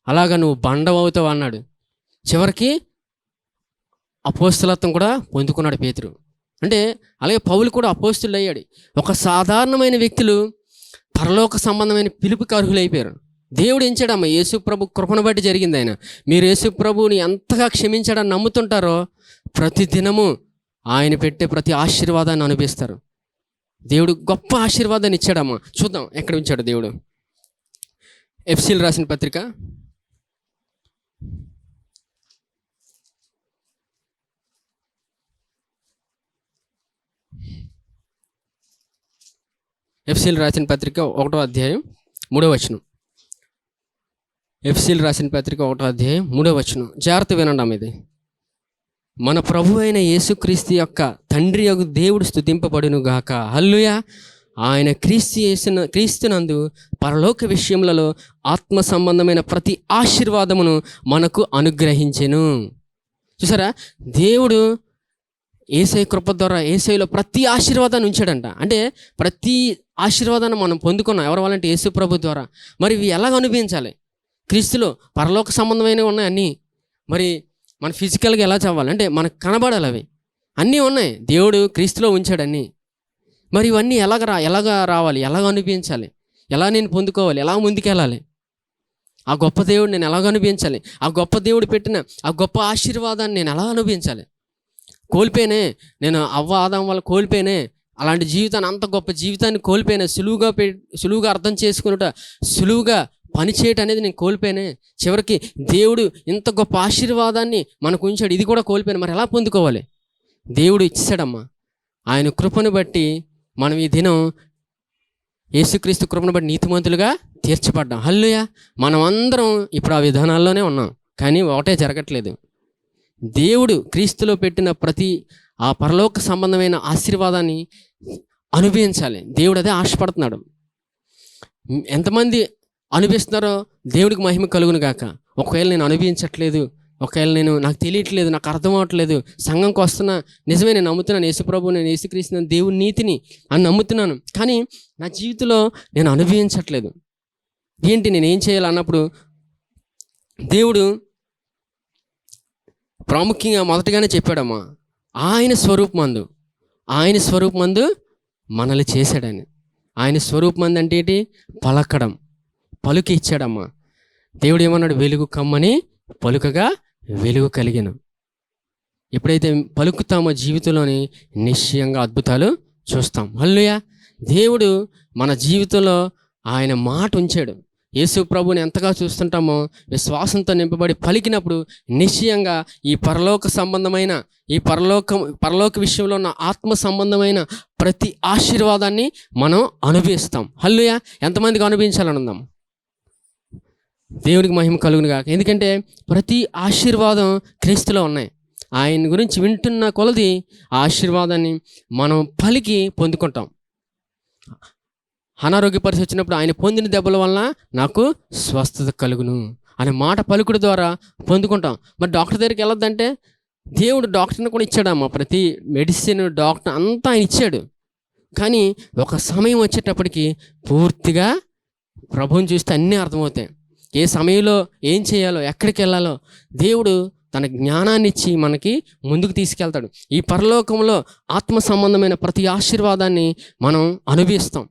అలాగా నువ్వు బండవు అవుతావు అన్నాడు. చివరికి అపోస్తలత్వం కూడా పొందుకున్నాడు పేతురు. అంటే అలాగే పౌలు కూడా అపోస్తులు అయ్యాడు. ఒక సాధారణమైన వ్యక్తులు పరలోక సంబంధమైన పిలుపుకి అర్హులైపోయారు. దేవుడు ఎంచాడమ్మ. యేసు ప్రభు కృపను బట్టి జరిగింది. ఆయన మీరు యేసు ప్రభుని ఎంతగా క్షమించాడని నమ్ముతుంటారో ప్రతి దినము ఆయన పెట్టే ప్రతి ఆశీర్వాదాన్ని అనుభవిస్తారు. దేవుడు గొప్ప ఆశీర్వాదాన్ని ఇచ్చాడమ్మా. చూద్దాం ఎక్కడ ఉంచాడు దేవుడు. ఎఫ్సీలు రాసిన పత్రిక 1వ అధ్యాయం 3వ వచనం. ఎఫ్సీలు రాసిన పత్రిక 1వ అధ్యాయం 3వ వచనం. జాగ్రత్త వినండి. ఇది మన ప్రభు అయిన యేసుక్రీస్తు యొక్క తండ్రి యొక్క దేవుడు స్తుతింపబడును గాక. హల్లెలూయా. ఆయన క్రీస్తునందు పరలోక విషయములలో ఆత్మ సంబంధమైన ప్రతి ఆశీర్వాదమును మనకు అనుగ్రహించెను. చూసారా, దేవుడు యేసయ్య కృప ద్వారా యేసయ్యలో ప్రతి ఆశీర్వాదాన్ని ఉంచాడంట. అంటే ప్రతి ఆశీర్వాదాన్ని మనం పొందుకున్నాం. ఎవరి వాళ్ళంటే యేసు ప్రభు ద్వారా. మరి ఇవి ఎలాగ అనుభవించాలి? క్రీస్తులో పరలోక సంబంధమైనవి ఉన్నాయి అన్నీ. మరి మన ఫిజికల్గా ఎలా చదవాలి అంటే మనకు కనబడాలి. అవి అన్నీ ఉన్నాయి, దేవుడు క్రీస్తులో ఉంచాడు అన్నీ. మరి ఇవన్నీ ఎలాగ రావాలి, ఎలాగ అనుభవించాలి, ఎలా నేను పొందుకోవాలి, ఎలా ముందుకెళ్ళాలి? ఆ గొప్ప దేవుడు నేను ఎలాగ అనుభవించాలి? ఆ గొప్ప దేవుడు పెట్టిన ఆ గొప్ప ఆశీర్వాదాన్ని నేను ఎలా అనుభవించాలి? కోల్పోయినే నేను ఆదాం వల్ల కోల్పోయినే అలాంటి జీవితాన్ని, అంత గొప్ప జీవితాన్ని కోల్పోయినా, సులువుగా అర్థం చేసుకున్నట, సులువుగా పని చేయటం అనేది నేను కోల్పోయినే. చివరికి దేవుడు ఇంత గొప్ప ఆశీర్వాదాన్ని మనకు ఉంచాడు, ఇది కూడా కోల్పోయినా. మరి ఎలా పొందుకోవాలి? దేవుడు ఇచ్చాడమ్మా. ఆయన కృపను బట్టి మనం ఈ దినం యేసుక్రీస్తు కృపను బట్టి నీతిమంతులుగా తీర్చబడ్డాం. హల్లెలూయా. మనం అందరం ఇప్పుడు ఆ విధానాల్లోనే ఉన్నాం, కానీ ఒకటే జరగట్లేదు. దేవుడు క్రీస్తులో పెట్టిన ప్రతి ఆ పరలోక సంబంధమైన ఆశీర్వాదాన్ని అనుభవించాలి. దేవుడు అదే ఆశపడుతున్నాడు. ఎంతమంది అనుభవిస్తున్నారో దేవుడికి మహిమ కలుగును గాక. ఒకవేళ నేను అనుభవించట్లేదు, ఒకవేళ నాకు తెలియట్లేదు, నాకు అర్థం అవ్వట్లేదు, సంఘంకి వస్తున్నా, నిజమే నేను నమ్ముతున్నాను యేసుప్రభు, నేను యేసుక్రీస్తున్న దేవుని నీతిని అని నమ్ముతున్నాను, కానీ నా జీవితంలో నేను అనుభవించట్లేదు, ఏంటి నేనేం చేయాలి అన్నప్పుడు దేవుడు ప్రాముఖ్యంగా మొదటగానే చెప్పాడమ్మా, ఆయన స్వరూపమందు మనల్ని చేశాడని. ఆయన స్వరూపమంది అంటే ఏంటి? పలకడం, పలుకు ఇచ్చాడమ్మా. దేవుడు ఏమన్నాడు? వెలుగు కమ్మని పలుకగా వెలుగు కలిగెను. ఎప్పుడైతే పలుకుతామో జీవితంలోని నిశ్చయంగా అద్భుతాలు చూస్తాం. హల్లెలూయా. దేవుడు మన జీవితంలో ఆయన మాట ఉంచాడు. యేసు ప్రభుని ఎంతగా చూస్తుంటామో విశ్వాసంతో నింపబడి పలికినప్పుడు నిశ్చయంగా ఈ పరలోక సంబంధమైన ఈ పరలోక విషయంలో ఉన్న ఆత్మ సంబంధమైన ప్రతి ఆశీర్వాదాన్ని మనం అనుభవిస్తాం. హల్లెలూయా. ఎంతమందికి అనుభవించాలని ఉందాం? దేవుడికి మహిమ కలుగును గాక. ఎందుకంటే ప్రతి ఆశీర్వాదం క్రీస్తులో ఉన్నాయి. ఆయన గురించి వింటున్న కొలది ఆ ఆశీర్వాదాన్ని మనం పలికి పొందుకుంటాం. అనారోగ్య పరిస్థితి వచ్చినప్పుడు ఆయన పొందిన దెబ్బల వలన నాకు స్వస్థత కలుగును అనే మాట పలుకుడు ద్వారా పొందుకుంటాం. మరి డాక్టర్ దగ్గరికి వెళ్ళొద్దంటే దేవుడు డాక్టర్ని కూడా ఇచ్చాడమ్మా. ప్రతి మెడిసిన్, డాక్టర్ అంతా ఆయన ఇచ్చాడు. కానీ ఒక సమయం వచ్చేటప్పటికి పూర్తిగా ప్రభువుని చూస్తే అన్నీ అర్థమవుతాయి. ఏ సమయంలో ఏం చేయాలో, ఎక్కడికి వెళ్ళాలో దేవుడు తన జ్ఞానాన్ని ఇచ్చి మనకి ముందుకు తీసుకెళ్తాడు. ఈ పరలోకంలో ఆత్మ సంబంధమైన ప్రతి ఆశీర్వాదాన్ని మనం అనుభవిస్తాం.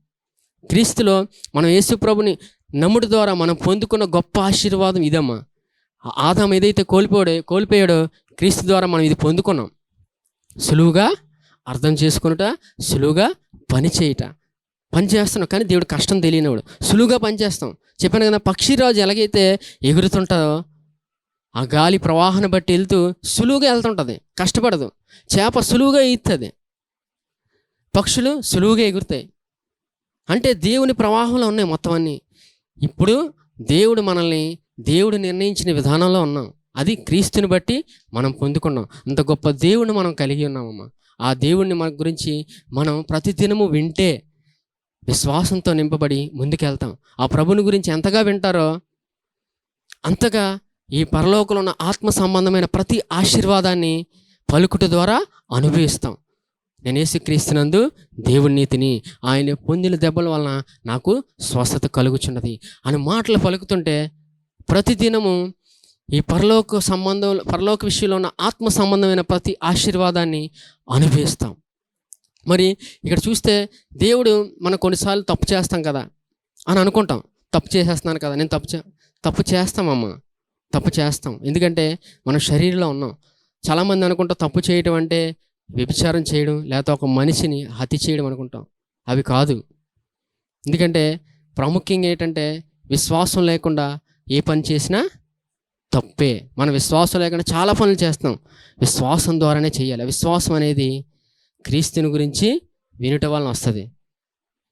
క్రీస్తులో మనం యేసు ప్రభుని నమ్ముడు ద్వారా మనం పొందుకున్న గొప్ప ఆశీర్వాదం ఇదమ్మా. ఆదాము ఏదైతే కోల్పోయాడో క్రీస్తు ద్వారా మనం ఇది పొందుకున్నాం. సులువుగా అర్థం చేసుకునుట, సులువుగా పని చేస్తున్నాం, కానీ దేవుడు కష్టం తెలియనివాడు. సులువుగా పనిచేస్తాం. చెప్పాను కదా, పక్షిరాజు ఎలాగైతే ఎగురుతుంటుందో ఆ గాలి ప్రవాహాన్ని బట్టి వెళ్తూ సులువుగా వెళ్తుంటుంది, కష్టపడదు. చేప సులువుగా ఈస్తుంది, పక్షులు సులువుగా ఎగురుతాయి. అంటే దేవుని ప్రవాహంలో ఉన్నాయి మొత్తం అన్నీ. ఇప్పుడు దేవుడు నిర్ణయించిన విధానంలో ఉన్నాం. అది క్రీస్తుని బట్టి మనం పొందుకున్నాం. అంత గొప్ప దేవుడిని మనం కలిగి ఉన్నామమ్మా. ఆ దేవుడిని మన గురించి మనం ప్రతిదినము వింటే విశ్వాసంతో నింపబడి ముందుకెళ్తాం. ఆ ప్రభుని గురించి ఎంతగా వింటారో అంతగా ఈ పరలోకంలో ఉన్న ఆత్మ సంబంధమైన ప్రతి ఆశీర్వాదాన్ని పలుకుట ద్వారా అనుభవిస్తాం. నేను యేసుక్రీస్తునందు దేవుని నీతిని, ఆయన పొందిన దెబ్బల వలన నాకు స్వస్థత కలుగుచున్నది అని మాటలు పలుకుతుంటే ప్రతిదినము ఈ పరలోక విషయంలో ఉన్న ఆత్మ సంబంధమైన ప్రతి ఆశీర్వాదాన్ని అనుభవిస్తాం. మరి ఇక్కడ చూస్తే దేవుడు మనం కొన్నిసార్లు తప్పు చేస్తాం కదా అని అనుకుంటాం. తప్పు చేసేస్తున్నాను కదా, నేను తప్పు చేస్తామమ్మా, తప్పు చేస్తాం. ఎందుకంటే మనం శరీరంలో ఉన్నాం. చాలామంది అనుకుంటాం తప్పు చేయడం అంటే వ్యభిచారం చేయడం, లేకపోతే ఒక మనిషిని హత్య చేయడం అనుకుంటాం. అవి కాదు. ఎందుకంటే ప్రాముఖ్యంగా ఏంటంటే విశ్వాసం లేకుండా ఏ పని చేసినా తప్పే. మన విశ్వాసం లేకుండా చాలా పనులు చేస్తాం. విశ్వాసం ద్వారానే చేయాలి. విశ్వాసం అనేది క్రీస్తుని గురించి వినుట వలన వస్తుంది.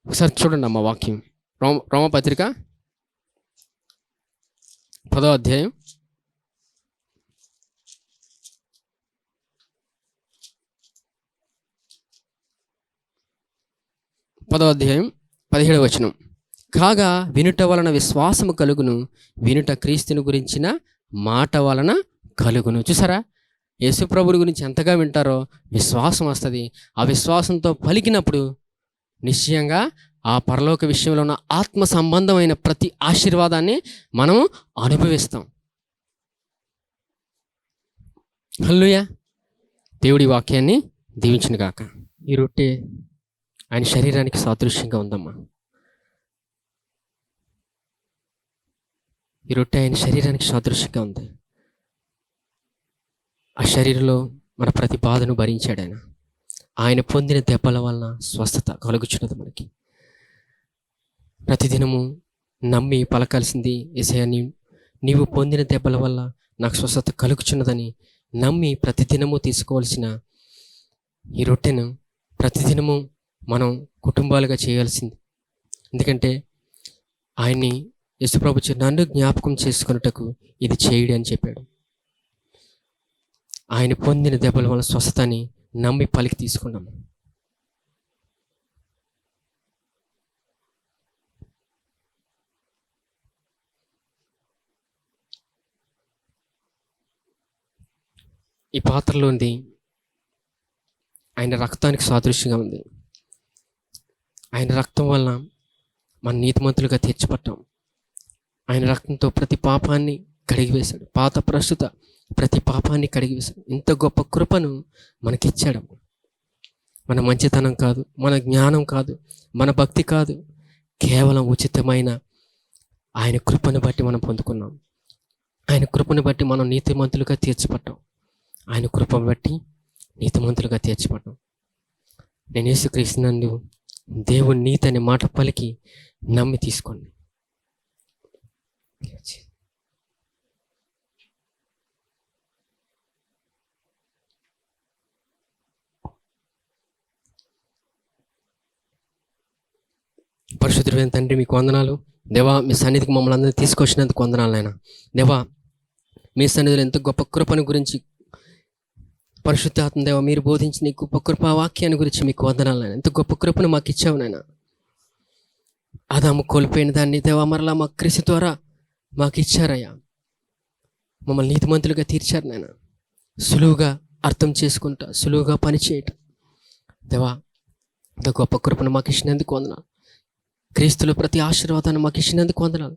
ఒకసారి చూడండి అమ్మ వాక్యం, రోమపత్రిక 10వ అధ్యాయం 17వ వచనం. కాగా వినుట వలన విశ్వాసము కలుగును, వినుట క్రీస్తుని గురించిన మాట వలన కలుగును. చూసారా, యేసుప్రభుని గురించి ఎంతగా వింటారో విశ్వాసం వస్తుంది. ఆ విశ్వాసంతో పలికినప్పుడు నిశ్చయంగా ఆ పరలోక విషయంలో ఉన్న ఆత్మ సంబంధమైన ప్రతి ఆశీర్వాదాన్ని మనం అనుభవిస్తాం. హల్లెలూయా. దేవుడి వాక్యాన్ని దీవించును గాక. ఈ రొట్టె ఆయన శరీరానికి సాదృశ్యంగా ఉందమ్మా. ఈ రొట్టె ఆయన శరీరానికి సాదృశ్యంగా ఉంది. ఆ శరీరంలో మన ప్రతి బాధను భరించాడు ఆయన పొందిన దెబ్బల వలన స్వస్థత కలుగుచున్నది మనకి. ప్రతిదినము నమ్మి పలకాల్సింది, యేసయ్యా నీవు పొందిన దెబ్బల వల్ల నాకు స్వస్థత కలుగుచున్నదని నమ్మి ప్రతిదినము తీసుకోవాల్సిన ఈ రొట్టెను ప్రతిదినము మనం కుటుంబాలుగా చేయాల్సింది. ఎందుకంటే ఆయన్ని యేసుప్రభు నన్ను జ్ఞాపకం చేసుకున్నటకు ఇది చేయుడి అని చెప్పాడు. ఆయన పొందిన దెబ్బల వల్ల స్వస్థతని నమ్మి పలికి తీసుకున్నాము. ఈ పాత్రలో ఉంది ఆయన రక్తానికి సాదృశ్యంగా ఉంది. ఆయన రక్తం వలన మన నీతిమంతులుగా తీర్చబడ్డాం. ఆయన రక్తంతో ప్రతి పాపాన్ని కడిగివేశాడు. పాత ప్రస్తుత ప్రతి పాపాన్ని కడిగివేశాడు. ఇంత గొప్ప కృపను మనకిచ్చాడు. మన మంచితనం కాదు, మన జ్ఞానం కాదు, మన భక్తి కాదు, కేవలం ఉచితమైన ఆయన కృపను బట్టి మనం పొందుకున్నాం. ఆయన కృపను బట్టి మనం నీతిమంతులుగా తీర్చబడ్డాం. ఆయన కృపను బట్టి నీతిమంతులుగా తీర్చబడ్డాం. నేను యేసుక్రీస్తునందు దేవుని నీతి అనే మాట పలికి నమ్మి తీసుకోండి. పరిశుద్ధుడైన తండ్రి, మీకు వందనాలు దేవా. మీ సన్నిధికి మమ్మల్ని అందరినీ తీసుకొచ్చినందుకు వందనాలు నాయన. దేవా, మీ సన్నిధిలో ఎంత గొప్ప కృపను గురించి పరిశుద్ధాత్మ దేవ మీరు బోధించిన ఈ గొప్ప కృపా వాక్యాన్ని గురించి మీకు వందనాలు నాయన. ఎంత గొప్ప కృపను మాకు ఇచ్చావు నాయన. ఆదాము కోల్పోయిన దాన్ని దేవా మరలా మా క్రీస్తు ద్వారా మాకు ఇచ్చారయ్యా. మమ్మల్ని నీతిమంతులుగా తీర్చారు నాయన. సులువుగా అర్థం చేసుకుంటా, సులువుగా పనిచేయటం దేవా, ఇంత గొప్ప కృపను మాకు ఇచ్చినందుకు వందనాలు. క్రీస్తులో ప్రతి ఆశీర్వాదాన్ని మాకు ఇచ్చినందుకు వందనాలు.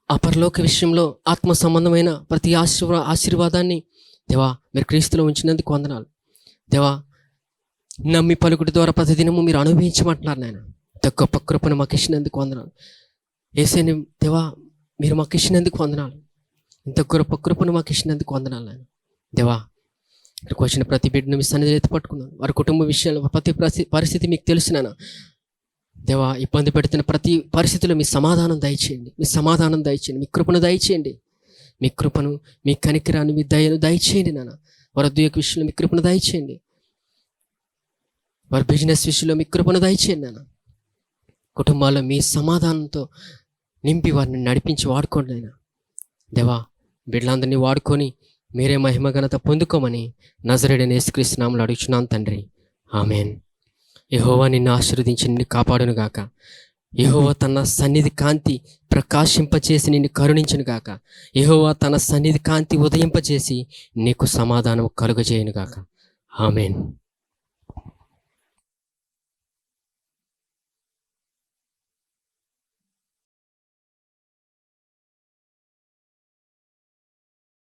ఆ పరలోక విషయంలో ఆత్మ సంబంధమైన ప్రతి ఆశీర్వాదాన్ని దేవా మీరు క్రీస్తులో ఉంచినందుకు వందనాలు. దేవా, నమ్మి పలుకుడి ద్వారా ప్రతిదినము మీరు అనుభవించమంటున్నారు నాయన. ఇంత గొప్ప కృపను మాకు ఇచ్చినందుకు వందనాలు. యేసుని దేవా మీరు మాకు ఇచ్చినందుకు వందనాలు. ఇంత గొప్ప కృపను మాకు ఇచ్చినందుకు వందనాలు నాయన. దేవా, ఇక్కడికి వచ్చిన ప్రతి బిడ్డను మీ సన్నిధిలో ఎత్తుపట్టుకున్నాను. వారి కుటుంబ విషయాలు ప్రతి పరిస్థితి మీకు తెలుసు నాయన. దేవా, ఇబ్బంది పెడుతున్న ప్రతి పరిస్థితిలో మీ సమాధానం దయచేయండి. మీ సమాధానం దయచేయండి. మీ కృపను దయచేయండి. మీ కృపను, మీ కనికరాన్ని, మీ దయను దయచేయండి నాన్న. వారి ఉద్యోగ విషయంలో మీ కృపను దయచేయండి. వారి బిజినెస్ విషయంలో మీ కృపను దయచేయండి నాన్న. కుటుంబాల్లో మీ సమాధానంతో నింపి వారిని నడిపించి వాడుకోండి నాయన. దేవా, బిడ్డలందరినీ వాడుకొని మీరే మహిమ ఘనత పొందుకోమని నజరేయుడైన యేసుక్రీస్తు నామములో అడుగుచున్నాను తండ్రి. ఆమేన్. యెహోవా నిన్ను ఆశీర్వదించి నిన్ను కాపాడును గాక. యెహోవా తన సన్నిధి కాంతి ప్రకాశింపచేసి నిన్ను కరుణించును గాక. యెహోవా తన సన్నిధి కాంతి ఉదయింపచేసి నీకు సమాధానం కలుగజేయును గాక. ఆమేన్.